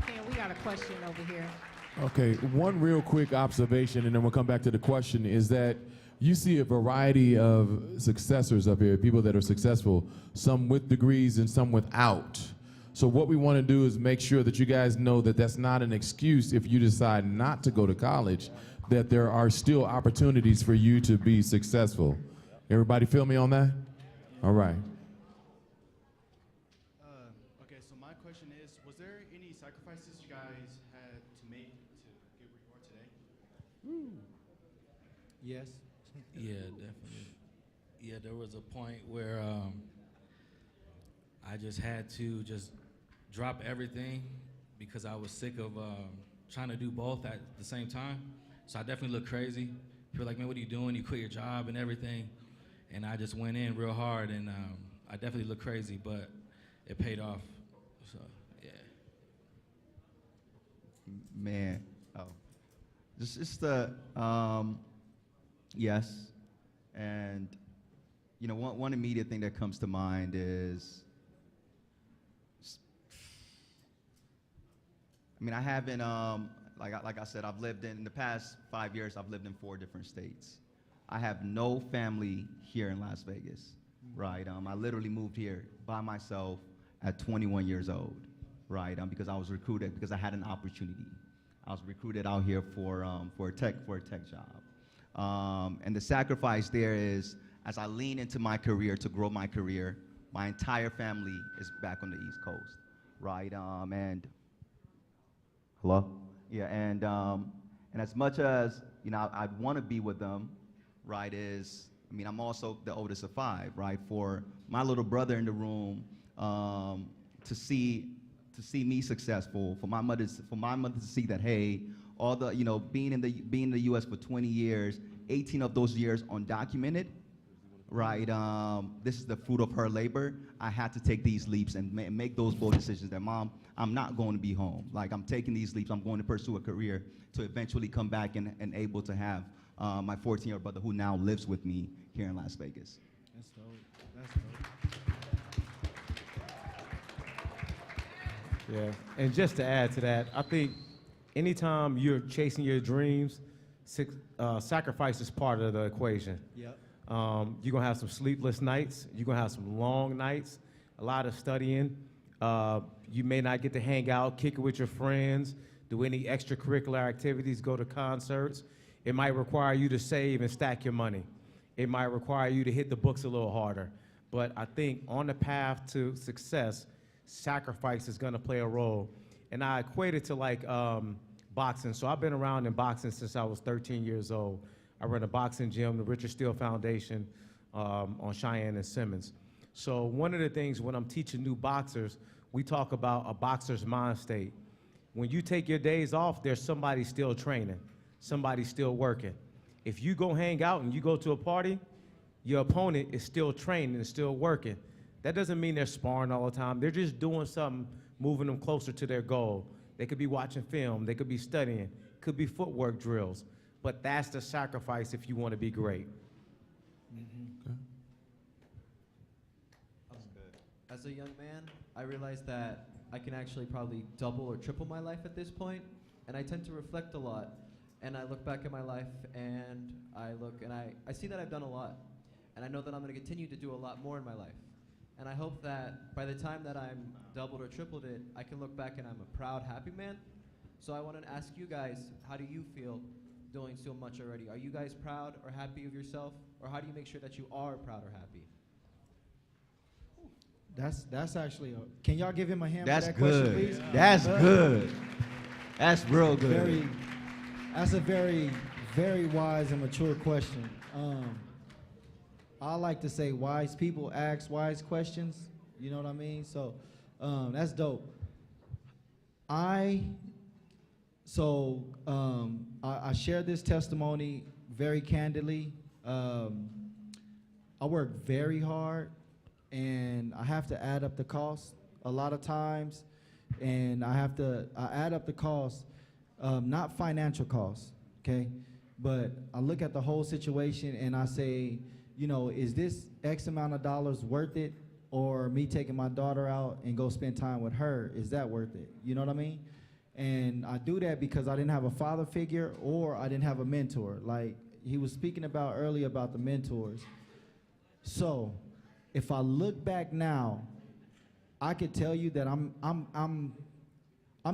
Ken, we got a question over here. Okay, one real quick observation, and then we'll come back to the question, is that you see a variety of successors up here, people that are successful, some with degrees and some without. So what we want to do is make sure that you guys know that that's not an excuse if you decide not to go to college, that there are still opportunities for you to be successful. Everybody feel me on that? All right. Okay, so my question is, was there any sacrifices you guys had to make to get where you are today? Yes. Yeah, definitely. Yeah, there was a point where I just had to just drop everything because I was sick of trying to do both at the same time. So I definitely looked crazy. People were like, "Man, what are you doing? You quit your job and everything." And I just went in real hard, and I definitely looked crazy, but it paid off. So, yeah. Man, just the yes, and you know, one immediate thing that comes to mind is, I mean, I haven't like I said, I've lived in the past 5 years. I've lived in 4 different states. I have no family here in Las Vegas, right? I literally moved here by myself at 21 years old, right? Because I was recruited because I had an opportunity. I was recruited out here for a tech job, and the sacrifice there is, as I lean into my career to grow my career, my entire family is back on the East Coast, right? And hello, yeah, and as much as you know, I'd want to be with them, right? I mean, I'm also the oldest of 5, right? For my little brother in the room to see me successful, for my mother to see that, hey, all the, you know, being in the U.S. for 20 years, 18 of those years undocumented, right? This is the fruit of her labor. I had to take these leaps and make those bold decisions that, Mom, I'm not going to be home. Like, I'm taking these leaps. I'm going to pursue a career to eventually come back and able to have my 14-year-old brother who now lives with me here in Las Vegas. That's dope. That's dope. Yeah, and just to add to that, I think anytime you're chasing your dreams, sacrifice is part of the equation. Yep. You're gonna have some sleepless nights. You're gonna have some long nights, a lot of studying. You may not get to hang out, kick it with your friends, do any extracurricular activities, go to concerts. It might require you to save and stack your money. It might require you to hit the books a little harder. But I think on the path to success, sacrifice is gonna play a role. And I equate it to like boxing. So I've been around in boxing since I was 13 years old. I run a boxing gym, the Richard Steele Foundation on Cheyenne and Simmons. So one of the things when I'm teaching new boxers, we talk about a boxer's mind state. When you take your days off, there's somebody still training, somebody still working. If you go hang out and you go to a party, your opponent is still training and still working. That doesn't mean they're sparring all the time. They're just doing something, moving them closer to their goal. They could be watching film, they could be studying, could be footwork drills. But that's the sacrifice if you want to be great. Okay. As a young man, I realized that I can actually probably double or triple my life at this point, and I tend to reflect a lot. And I look back at my life, and I see that I've done a lot, and I know that I'm going to continue to do a lot more in my life. And I hope that by the time that I'm doubled or tripled it, I can look back and I'm a proud, happy man. So I want to ask you guys, how do you feel doing so much already? Are you guys proud or happy of yourself, or how do you make sure that you are proud or happy? That's actually can y'all give him a hand That's for that good. question, please? That's good. That's real good. That's a very, very wise and mature question. I like to say wise people ask wise questions. You know what I mean? So that's dope. I share this testimony very candidly. I work very hard, and I have to add up the cost a lot of times, and I add up the cost, not financial costs, okay? But I look at the whole situation and I say, you know, is this X amount of dollars worth it, or me taking my daughter out and go spend time with her, is that worth it? You know what I mean? And I do that because I didn't have a father figure or I didn't have a mentor. Like he was speaking about earlier about the mentors. So if I look back now, I could tell you that I'm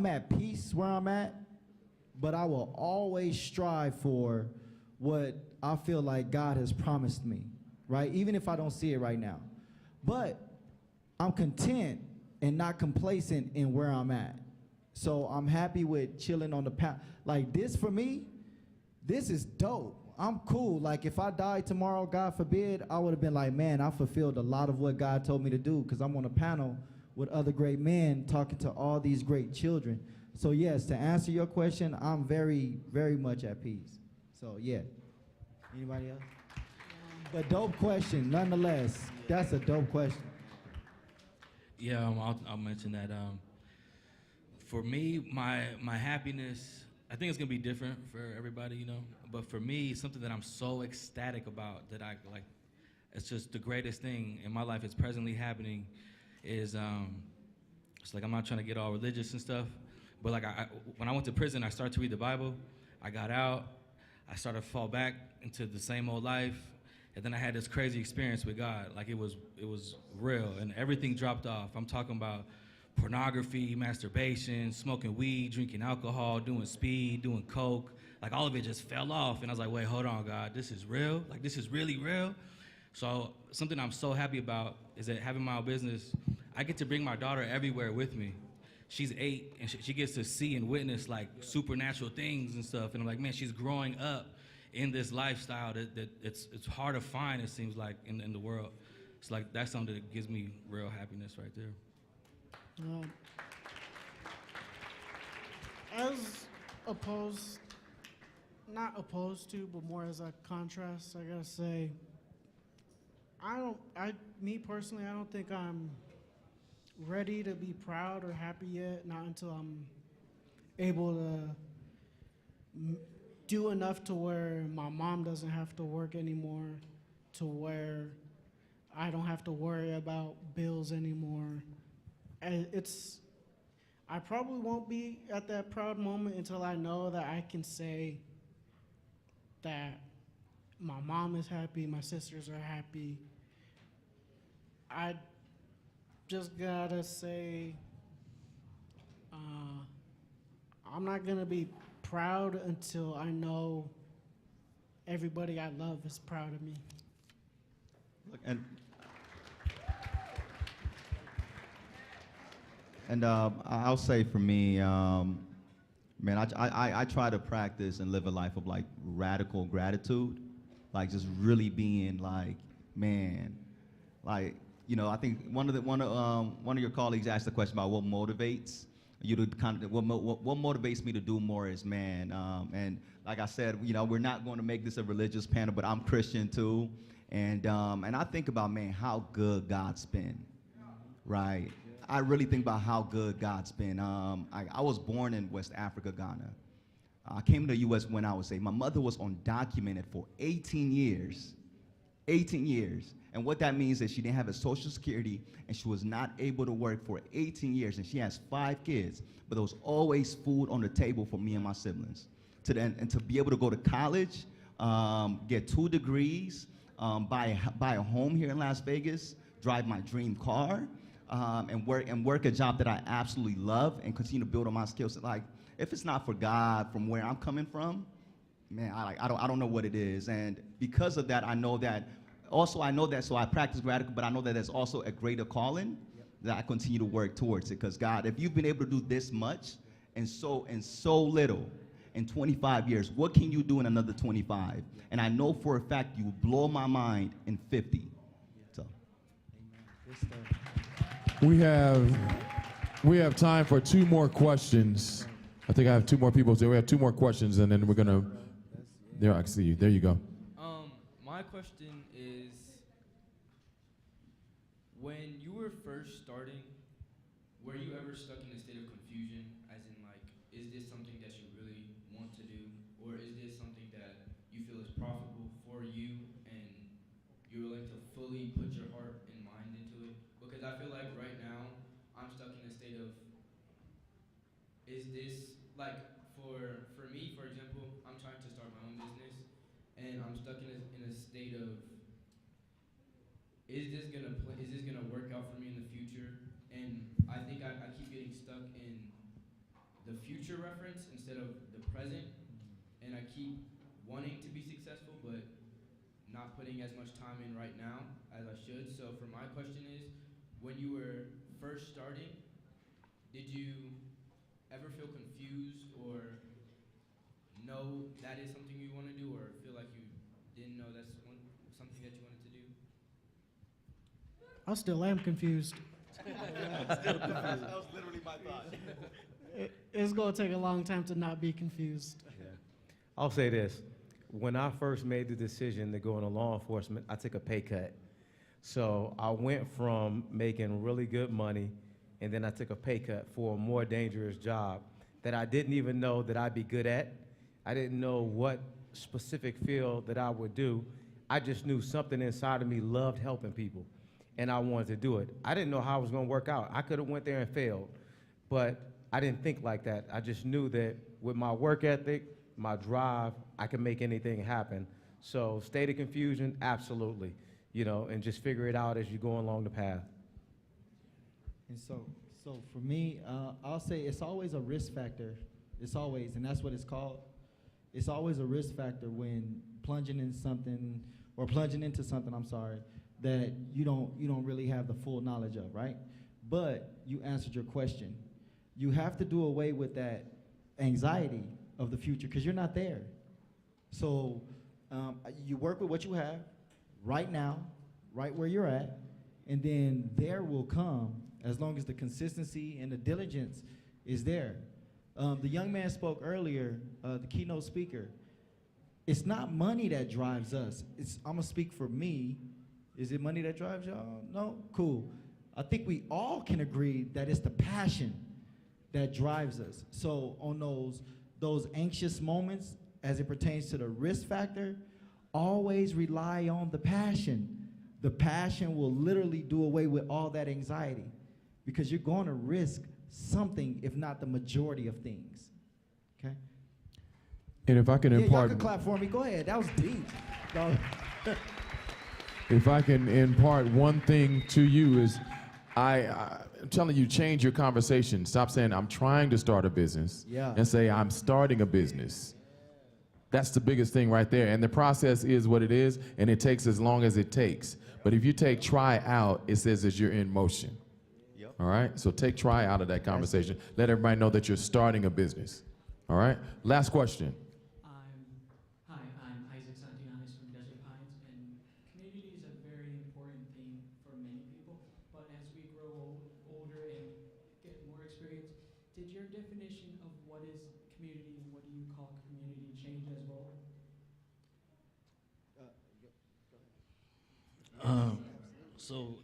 at peace where I'm at, but I will always strive for what I feel like God has promised me, right? Even if I don't see it right now. But I'm content and not complacent in where I'm at. So I'm happy with chilling on the path. Like this for me, this is dope. I'm cool. Like if I died tomorrow, God forbid, I would have been like, man, I fulfilled a lot of what God told me to do, because I'm on a panel with other great men talking to all these great children. So yes, to answer your question, I'm very, very much at peace. So yeah. Anybody else? But dope question, nonetheless. That's a dope question. Yeah, I'll mention that. For me, my happiness, I think it's gonna be different for everybody, you know. But for me, something that I'm so ecstatic about that I like, it's just the greatest thing in my life is presently happening. Is it's like I'm not trying to get all religious and stuff, but like when I went to prison, I started to read the Bible. I got out, I started to fall back into the same old life, and then I had this crazy experience with God. Like it was real, and everything dropped off. I'm talking about pornography, masturbation, smoking weed, drinking alcohol, doing speed, doing coke. Like all of it just fell off, and I was like, wait, hold on, God, this is real? Like this is really real? So something I'm so happy about is that having my own business, I get to bring my daughter everywhere with me. She's 8, and she gets to see and witness like supernatural things and stuff. And I'm like, man, she's growing up in this lifestyle that it's hard to find, it seems like, in the world. It's like, that's something that gives me real happiness right there. As opposed, not opposed to, but more as a contrast, I gotta say, me personally, I don't think I'm ready to be proud or happy yet, not until I'm able to do enough to where my mom doesn't have to work anymore, to where I don't have to worry about bills anymore. And I probably won't be at that proud moment until I know that I can say that my mom is happy, my sisters are happy. I just gotta say, I'm not gonna be proud until I know everybody I love is proud of me. Look, and I'll say for me, man, I try to practice and live a life of like radical gratitude, like just really being like, man, like, you know, I think one of your colleagues asked the question about what motivates you to kind of, what motivates me to do more is, man, and like I said, you know, we're not going to make this a religious panel, but I'm Christian too, and I think about, man, how good God's been, right? I really think about how good God's been. I was born in West Africa, Ghana. I came to the U.S. when I was 8. My mother was undocumented for 18 years. 18 years. And what that means is she didn't have a Social Security, and she was not able to work for 18 years, and she has 5 kids. But there was always food on the table for me and my siblings. And to be able to go to college, get 2 degrees, buy a home here in Las Vegas, drive my dream car, and work a job that I absolutely love and continue to build on my skills. Like, if it's not for God from where I'm coming from, man, I don't know what it is. And because of that, I know that, so I practice gratitude, but I know that there's also a greater calling that I continue to work towards it. Because God, if you've been able to do this much and so little, in 25 years. What can you do in another 25? And I know for a fact you will blow my mind in 50. So. We have time for 2 more questions. I think I have 2 more people. So we have 2 more questions, and then we're gonna. There, I see you. There you go. My question is, when you were first starting, were you ever stuck in a state of confusion, as in like, is this something that you really want to do, or is this something that you feel is profitable for you and you're willing to fully put your heart and mind into it? Because I feel like right now I'm stuck in a state of, is this like, for me, for example, I'm trying to start my own business, and I'm stuck in a state of, is this gonna work out for me in the future? And I think I keep getting stuck in the future reference instead of the present, and I keep wanting to be successful, but not putting as much time in right now as I should. So for my question is, when you were first starting, did you ever feel confused or know that is something you want to do, or feel like you didn't know that's something that you wanted to do? I still am confused. That was literally my thought. It's going to take a long time to not be confused. I'll say this. When I first made the decision to go into law enforcement, I took a pay cut. So I went from making really good money, and then I took a pay cut for a more dangerous job that I didn't even know that I'd be good at. I didn't know what specific field that I would do. I just knew something inside of me loved helping people, and I wanted to do it. I didn't know how it was gonna work out. I could have went there and failed, but I didn't think like that. I just knew that with my work ethic, my drive, I can make anything happen. So state of confusion, absolutely, you know, and just figure it out as you go along the path. And so for me, I'll say it's always a risk factor. It's always, and that's what it's called. It's always a risk factor when plunging into something, I'm sorry, that you don't really have the full knowledge of, right? But you answered your question. You have to do away with that anxiety of the future because you're not there. So you work with what you have right now, right where you're at, and then there will come as long as the consistency and the diligence is there. The young man spoke earlier, the keynote speaker. It's not money that drives us. I'm gonna speak for me. Is it money that drives y'all? No? Cool. I think we all can agree that it's the passion that drives us. So on those anxious moments, as it pertains to the risk factor, always rely on the passion. The passion will literally do away with all that anxiety because you're going to risk something, if not the majority of things. Okay? And if I can impart, y'all can clap for me. Go ahead. That was deep. if I can impart one thing to you is, I'm telling you, change your conversation. Stop saying I'm trying to start a business, and say I'm starting a business. That's the biggest thing right there. And the process is what it is, and it takes as long as it takes. But if you take try out, it says that you're in motion. All right? So take try out of that conversation. Let everybody know that you're starting a business. All right? Last question. Hi, I'm Isaac Santillanes from Desert Pines, and community is a very important thing for many people, but as we grow older and get more experience, did your definition of what is community and what do you call community change as well? So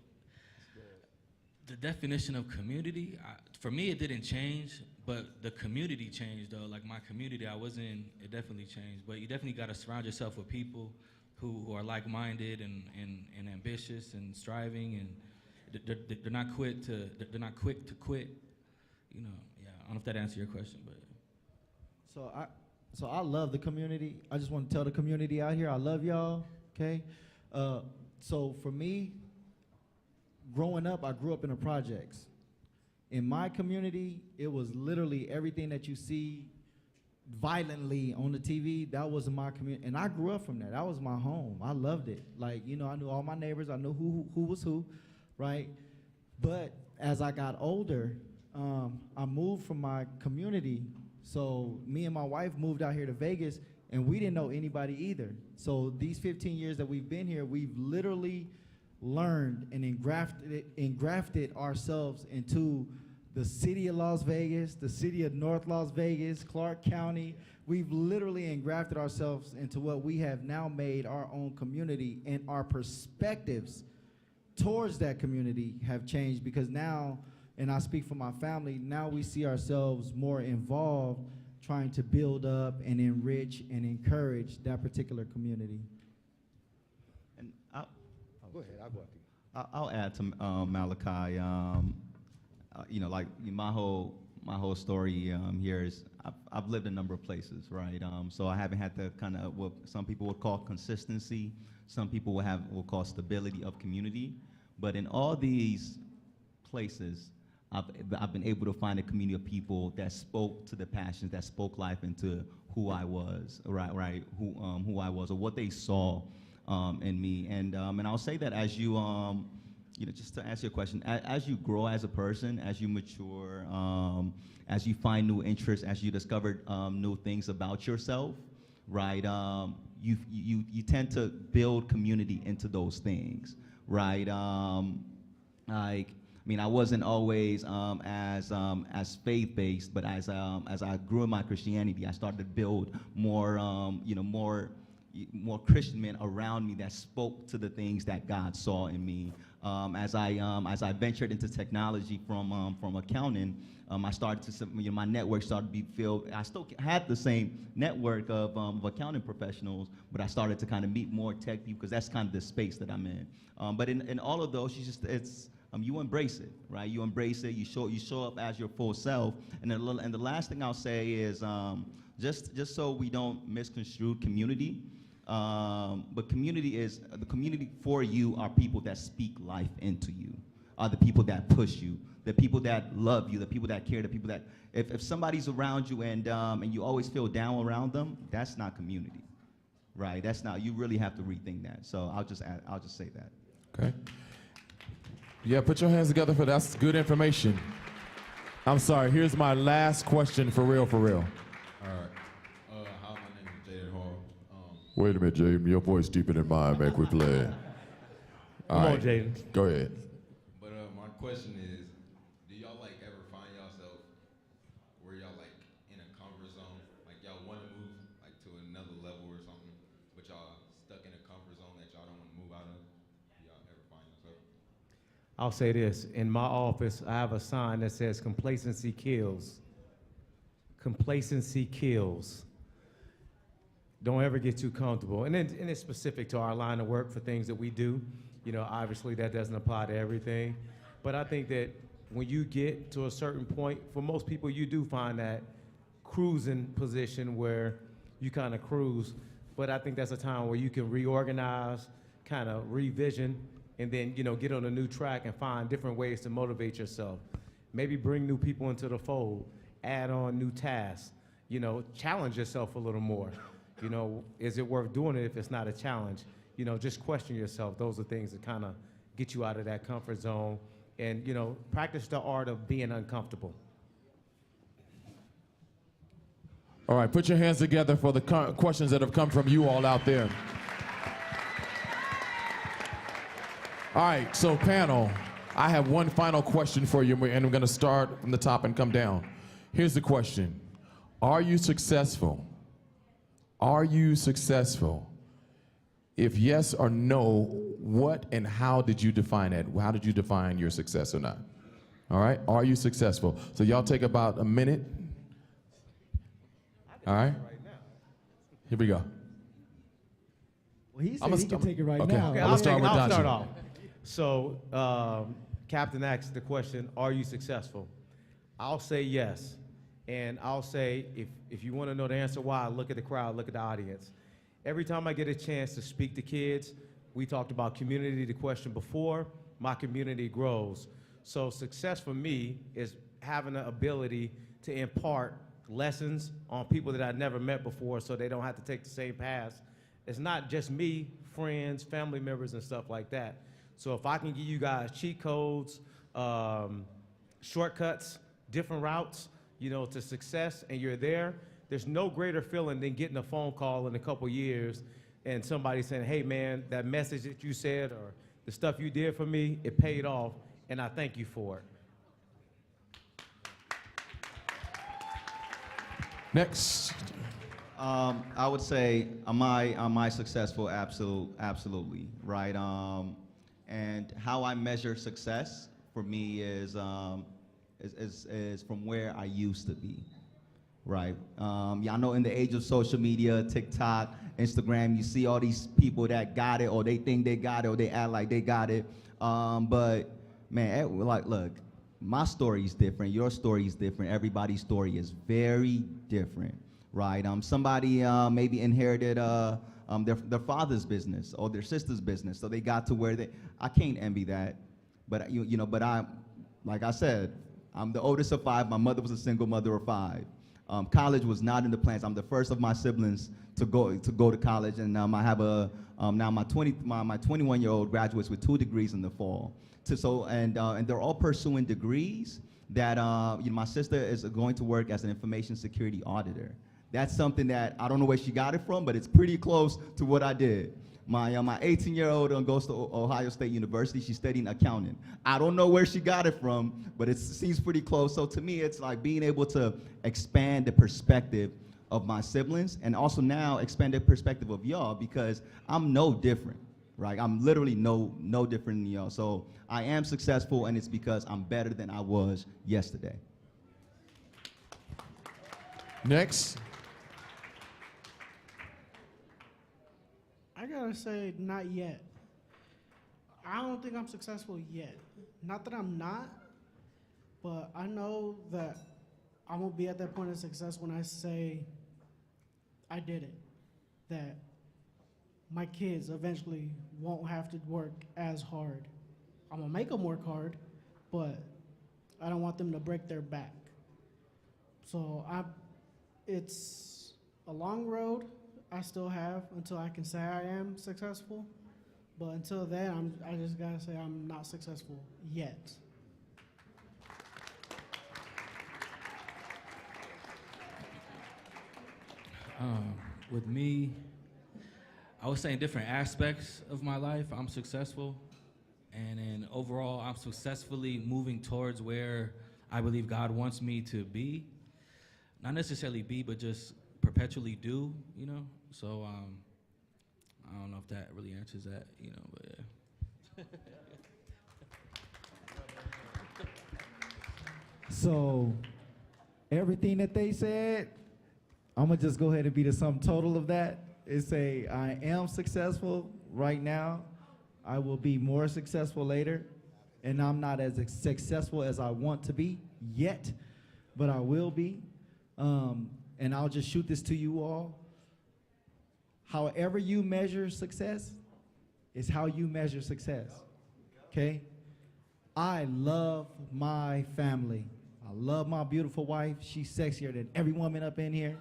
the definition of community, for me, it didn't change, but the community changed though. Like my community I was in, it definitely changed. But you definitely got to surround yourself with people who are like-minded and ambitious and striving, and they're not quick to quit. You know, yeah. I don't know if that answers your question, but. So I love the community. I just want to tell the community out here, I love y'all. Okay. So for me, growing up, I grew up in the projects. In my community, it was literally everything that you see violently on the TV, that was my community. And I grew up from that. That was my home. I loved it. Like, you know, I knew all my neighbors. I knew who was who, right? But as I got older, I moved from my community So me and my wife moved out here to Vegas, and we didn't know anybody either. So these 15 years that we've been here, we've literally learned and engrafted ourselves into the city of Las Vegas, the city of North Las Vegas, Clark County. We've literally engrafted ourselves into what we have now made our own community, and our perspectives towards that community have changed because now, and I speak for my family, now we see ourselves more involved trying to build up and enrich and encourage that particular community. And Go ahead, I'll go after you. I'll add to Malachi. You know, like my whole story here is I've lived a number of places, right? So I haven't had the kind of what some people would call consistency, some people will call stability of community. But in all these places, I've been able to find a community of people that spoke to the passions, that spoke life into who I was, right? Who I was, or what they saw in me. And I'll say that as you you know, just to answer your question, as you grow as a person, as you mature, as you find new interests, as you discover new things about yourself, right? You tend to build community into those things, right? Like, I mean, I wasn't always as faith-based, but as I grew in my Christianity, I started to build more, you know, more Christian men around me that spoke to the things that God saw in me. As I ventured into technology from accounting, I started to, you know, my network started to be filled. I still had the same network of accounting professionals, but I started to kind of meet more tech people because that's kind of the space that I'm in. But in all of those, you embrace it, right? You embrace it. You show up as your full self. And the last thing I'll say is just so we don't misconstrue community. But the community for you are people that speak life into you, are the people that push you, the people that love you, the people that care, the people that, if somebody's around you and you always feel down around them, that's not community, right? That's not, you really have to rethink that. So I'll just say that. Okay. Yeah, put your hands together for that's good information. I'm sorry, here's my last question for real. All right. Hi, my name is Jaden Hall. Wait a minute, Jaden, your voice deeper than mine, make we play. Come on, Jaden. Go ahead. But my question is, do y'all like ever find yourself where y'all like in a comfort zone? Like y'all want to move like to another level or something, but y'all stuck in a comfort zone that y'all don't want to move out of? Do y'all ever find yourself? I'll say this. In my office, I have a sign that says complacency kills. Complacency kills. Don't ever get too comfortable. And it's specific to our line of work for things that we do. You know, obviously that doesn't apply to everything. But I think that when you get to a certain point, for most people, you do find that cruising position where you kind of cruise. But I think that's a time where you can reorganize, kind of revision, and then, you know, get on a new track and find different ways to motivate yourself. Maybe bring new people into the fold, add on new tasks, you know, challenge yourself a little more. You know, is it worth doing it if it's not a challenge? You know, just question yourself. Those are things that kind of get you out of that comfort zone and, you know, practice the art of being uncomfortable. All right, put your hands together for the questions that have come from you all out there. All right, so panel, I have one final question for you, and I'm going to start from the top and come down. Here's the question. Are you successful? Are you successful? If yes or no, what and how did you define it? How did you define your success or not? All right, are you successful? So y'all take about a minute. All right, here we go. Well, he said he can take it right now. Okay, I'll start off. So, Captain asked the question, are you successful? I'll say yes. And I'll say, if you want to know the answer why, look at the crowd, look at the audience. Every time I get a chance to speak to kids, we talked about community, the question before, my community grows. So success for me is having the ability to impart lessons on people that I've never met before so they don't have to take the same paths. It's not just me, friends, family members, and stuff like that. So if I can give you guys cheat codes, shortcuts, different routes, to success and you're there, there's no greater feeling than getting a phone call in a couple years and somebody saying, hey man, that message that you said or the stuff you did for me, it paid off, and I thank you for it. Next. I would say, am I successful? Absolutely, right? And how I measure success for me is from where I used to be, right? Y'all know in the age of social media, TikTok, Instagram, you see all these people that got it, or they think they got it, or they act like they got it. But man, look, my story is different. Your story is different. Everybody's story is very different, right? Somebody maybe inherited their father's business or their sister's business, so they got to where I can't envy that, but but like I said, I'm the oldest of 5. My mother was a single mother of 5. College was not in the plans. I'm the first of my siblings to go to college, and I have now my 21-year-old graduates with 2 degrees in the fall. And they're all pursuing degrees that my sister is going to work as an information security auditor. That's something that I don't know where she got it from, but it's pretty close to what I did. My 18-year-old goes to Ohio State University. She's studying accounting. I don't know where she got it from, but it seems pretty close. So to me, it's like being able to expand the perspective of my siblings and also now expand the perspective of y'all, because I'm no different, right? I'm literally no different than y'all. So I am successful, and it's because I'm better than I was yesterday. Next. I gotta say, not yet. I don't think I'm successful yet. Not that I'm not, but I know that I'm gonna be at that point of success when I say I did it. That my kids eventually won't have to work as hard. I'm gonna make them work hard, but I don't want them to break their back. So it's a long road I still have until I can say I am successful. But until then, I just gotta say I'm not successful yet. With me, I would say in different aspects of my life, I'm successful. And then overall, I'm successfully moving towards where I believe God wants me to be. Not necessarily be, but just perpetually do, So I don't know if that really answers that, but yeah. So everything that they said, I'm gonna just go ahead and be the sum total of that. Is say I am successful right now. I will be more successful later, and I'm not as successful as I want to be yet, but I will be. And I'll just shoot this to you all. However you measure success is how you measure success, okay? I love my family. I love my beautiful wife. She's sexier than every woman up in here.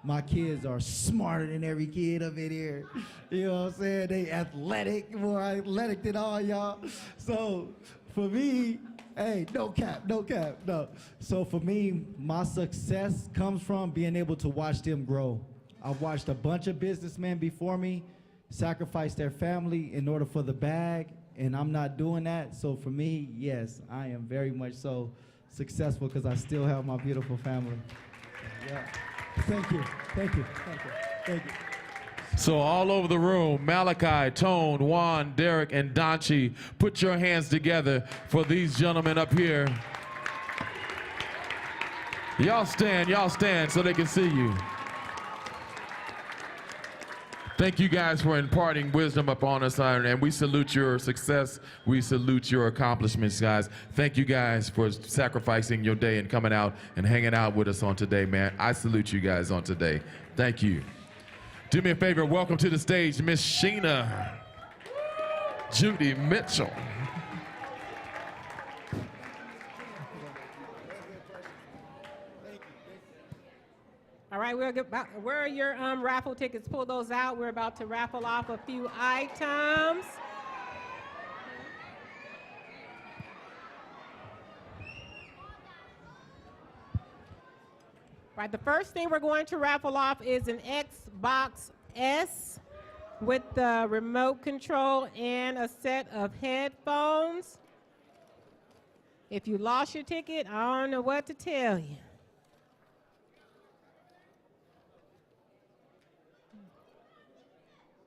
My kids are smarter than every kid up in here. You know what I'm saying? They athletic, more athletic than all y'all. So for me, hey, no cap. No. So for me, my success comes from being able to watch them grow. I've watched a bunch of businessmen before me sacrifice their family in order for the bag, and I'm not doing that. So for me, yes, I am very much so successful because I still have my beautiful family. Yeah. Thank you. So all over the room, Malachi, Tone, Juan, Derek, and Donchi, put your hands together for these gentlemen up here. Y'all stand so they can see you. Thank you guys for imparting wisdom upon us, and we salute your success. We salute your accomplishments, guys. Thank you guys for sacrificing your day and coming out and hanging out with us on today, man. I salute you guys on today. Thank you. Do me a favor, welcome to the stage, Miss Sheena Judy Mitchell. All right, where are your raffle tickets? Pull those out. We're about to raffle off a few items. Right, the first thing we're going to raffle off is an Xbox S with the remote control and a set of headphones. If you lost your ticket, I don't know what to tell you.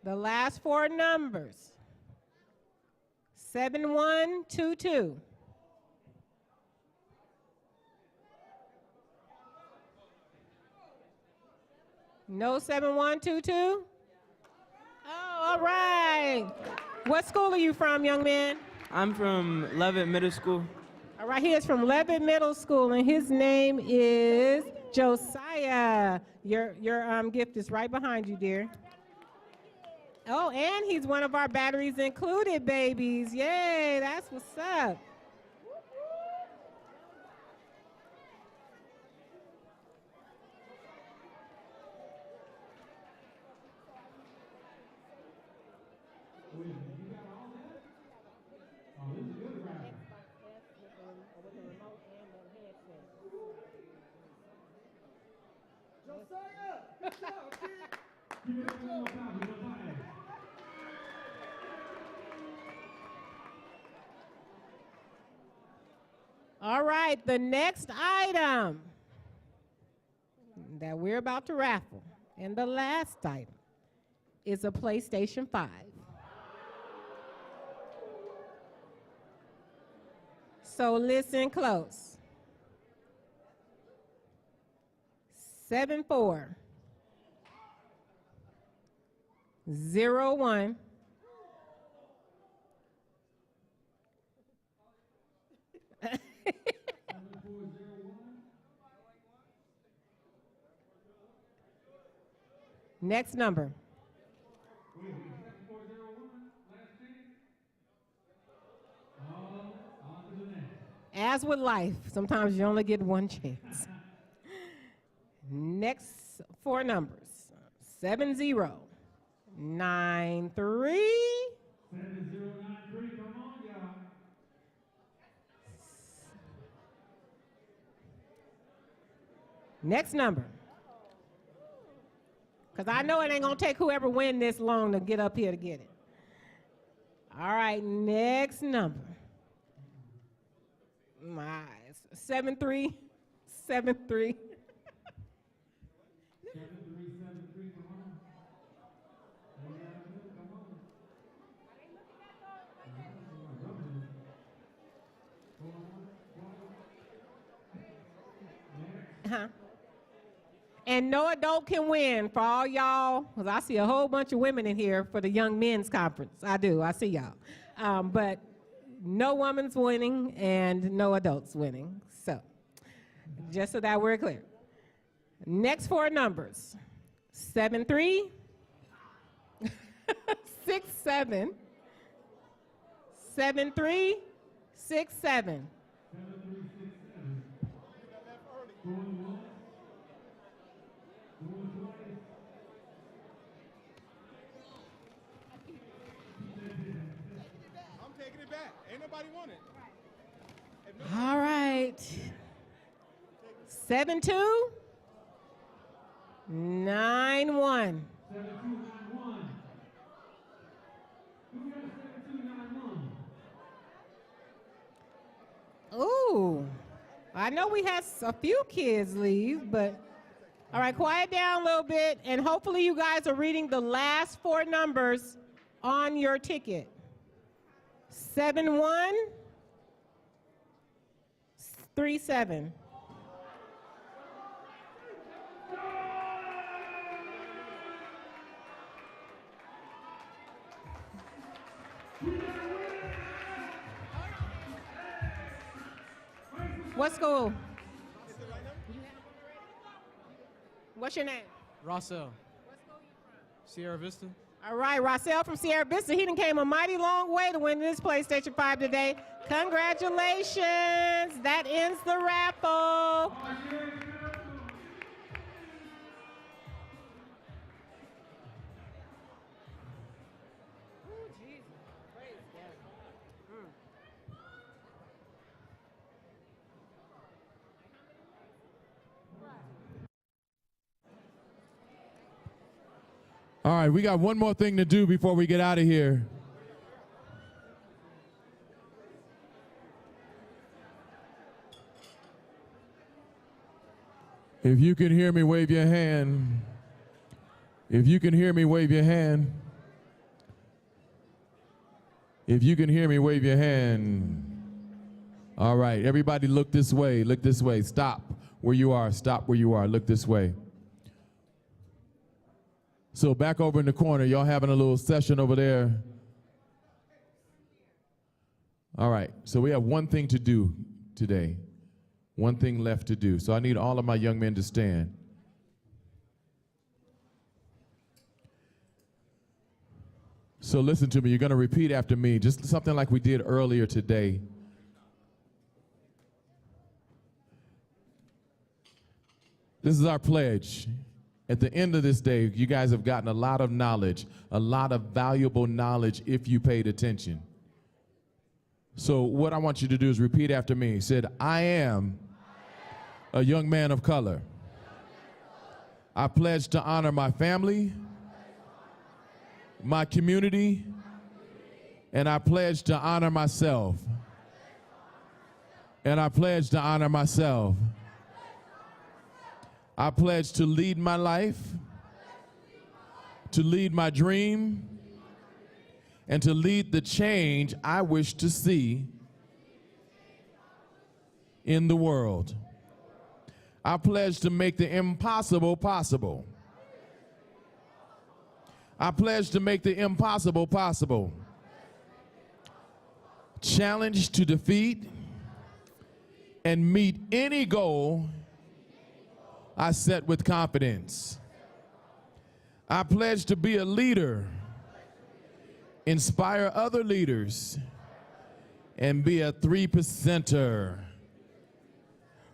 The last four numbers, 7122. No 7122? Oh, all right. What school are you from, young man? I'm from Levitt Middle School. All right, he is from Levitt Middle School, and his name is Josiah. Your gift is right behind you, dear. Oh, and he's one of our batteries included babies. Yay, that's what's up. All right, the next item that we're about to raffle, and the last item, is a PlayStation 5. So listen close. 7401. Next number. As with life, sometimes you only get one chance. Next four numbers. 7093. 7093, come on, y'all. Next number. Because I know it ain't going to take whoever win this long to get up here to get it. All right, next number. My 7373. 7373, come on. Uh-huh. And no adult can win for all y'all, because I see a whole bunch of women in here for the Young Men's Conference. I do, I see y'all. But no woman's winning and no adults winning. So, just so that we're clear. Next four numbers, 73, 67, 7367. I'm taking it back. Ain't nobody want it. All right. 7291. 7291. Who got 7291? Ooh, I know we had a few kids leave, but all right, quiet down a little bit, and hopefully you guys are reading the last four numbers on your ticket. 7137. What school? What's your name? Rossell. Sierra Vista. All right, Rossell from Sierra Vista. He done came a mighty long way to win this PlayStation 5 today. Congratulations. That ends the raffle. All right, we got one more thing to do before we get out of here. If you can hear me, wave your hand. If you can hear me, wave your hand. If you can hear me, wave your hand. All right, everybody look this way, look this way. Stop where you are, stop where you are, look this way. So back over in the corner, y'all having a little session over there. All right, so we have one thing to do today. One thing left to do. So I need all of my young men to stand. So listen to me, you're gonna repeat after me, just something like we did earlier today. This is our pledge. At the end of this day, you guys have gotten a lot of knowledge, a lot of valuable knowledge if you paid attention. So what I want you to do is repeat after me. He said, I am a young man of color. I pledge to honor my family, my community, and I pledge to honor myself. And I pledge to honor myself. I pledge to lead my life, to lead my dream, and to lead the change I wish to see in the world. I pledge to make the impossible possible. I pledge to make the impossible possible. Challenge to defeat and meet any goal I set with confidence. I pledge to be a leader, inspire other leaders, and be a 3%er.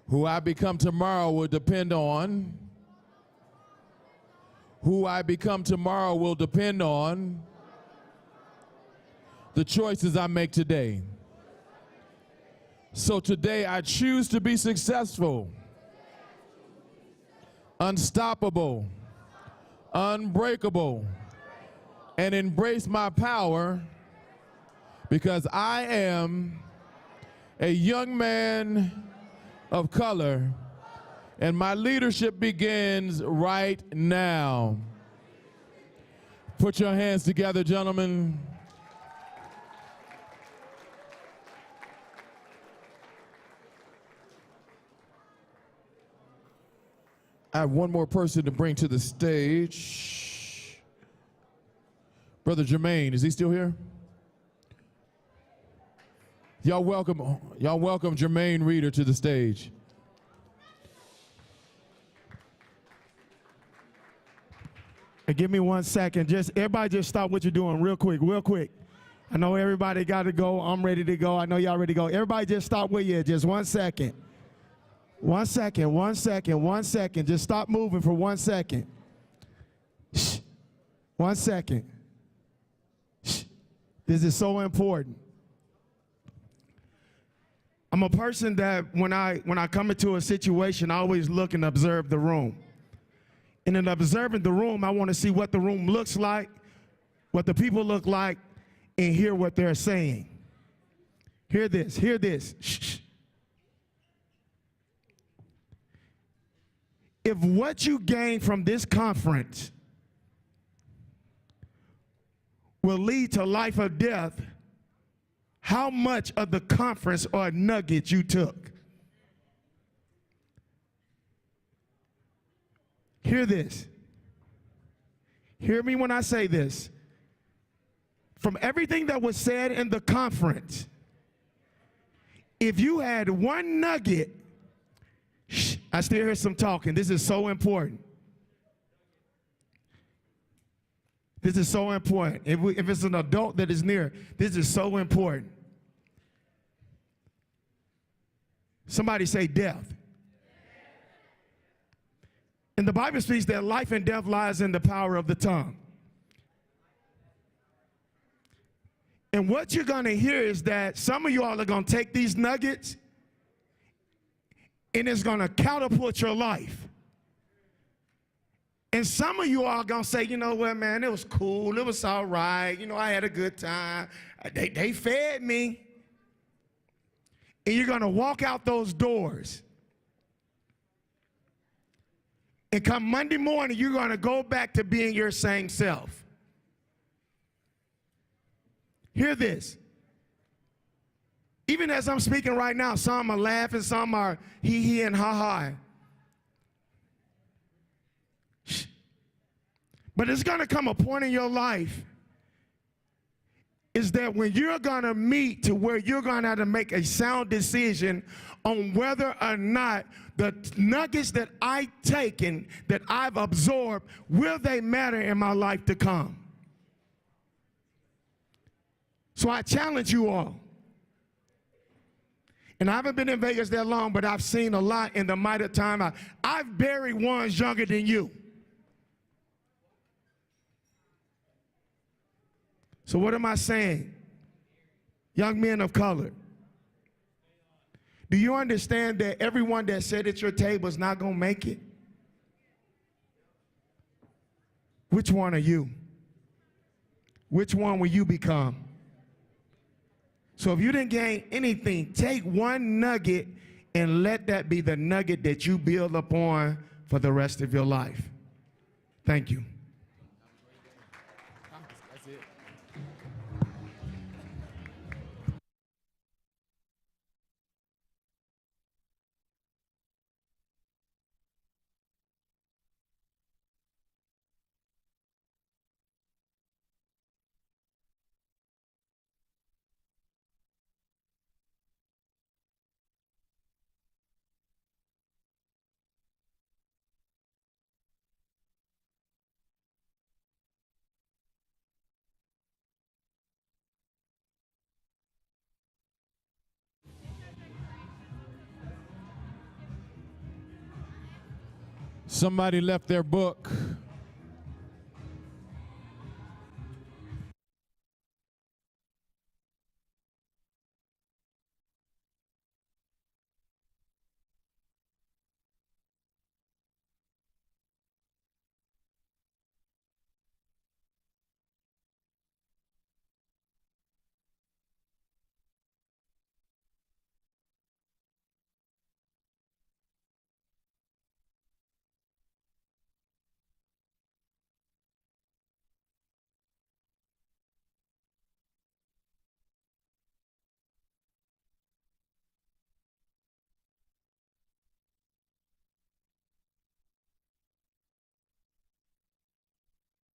Who I become tomorrow will depend on. Who I become tomorrow will depend on the choices I make today. So today I choose to be successful, unstoppable, unbreakable, and embrace my power because I am a young man of color, and my leadership begins right now. Put your hands together, gentlemen. I have one more person to bring to the stage. Brother Jermaine, is he still here? Y'all welcome Jermaine Reeder to the stage. Hey, give me 1 second. Everybody just stop what you're doing real quick. I know everybody got to go. I'm ready to go. I know y'all ready to go. Everybody just stop where you're at. Just 1 second. 1 second, 1 second, 1 second. Just stop moving for 1 second. Shh. 1 second. Shh. This is so important. I'm a person that when I come into a situation, I always look and observe the room. And in observing the room, I want to see what the room looks like, what the people look like, and hear what they're saying. Hear this, hear this. Shh. If what you gain from this conference will lead to life or death, how much of the conference or nugget you took? Hear this. Hear me when I say this. From everything that was said in the conference, if you had one nugget, shh, I still hear some talking. This is so important. This is so important. If it's an adult that is near, this is so important. Somebody say death. And the Bible speaks that life and death lies in the power of the tongue. And what you're going to hear is that some of you all are going to take these nuggets and it's going to catapult your life. And some of you are gonna say, you know what, man, it was cool, it was all right, you know, I had a good time. They fed me. And you're gonna walk out those doors. And come Monday morning, you're gonna go back to being your same self. Hear this. Even as I'm speaking right now, some are laughing, some are hee and ha. But it's gonna come a point in your life is that when you're gonna meet to where you're gonna have to make a sound decision on whether or not the nuggets that I've taken, that I've absorbed, will they matter in my life to come? So I challenge you all. And I haven't been in Vegas that long, but I've seen a lot in the mighty time. I've buried ones younger than you. So what am I saying? Young men of color, do you understand that everyone that sat at your table is not going to make it? Which one are you? Which one will you become? So if you didn't gain anything, take one nugget and let that be the nugget that you build upon for the rest of your life. Thank you. That's it. Somebody left their book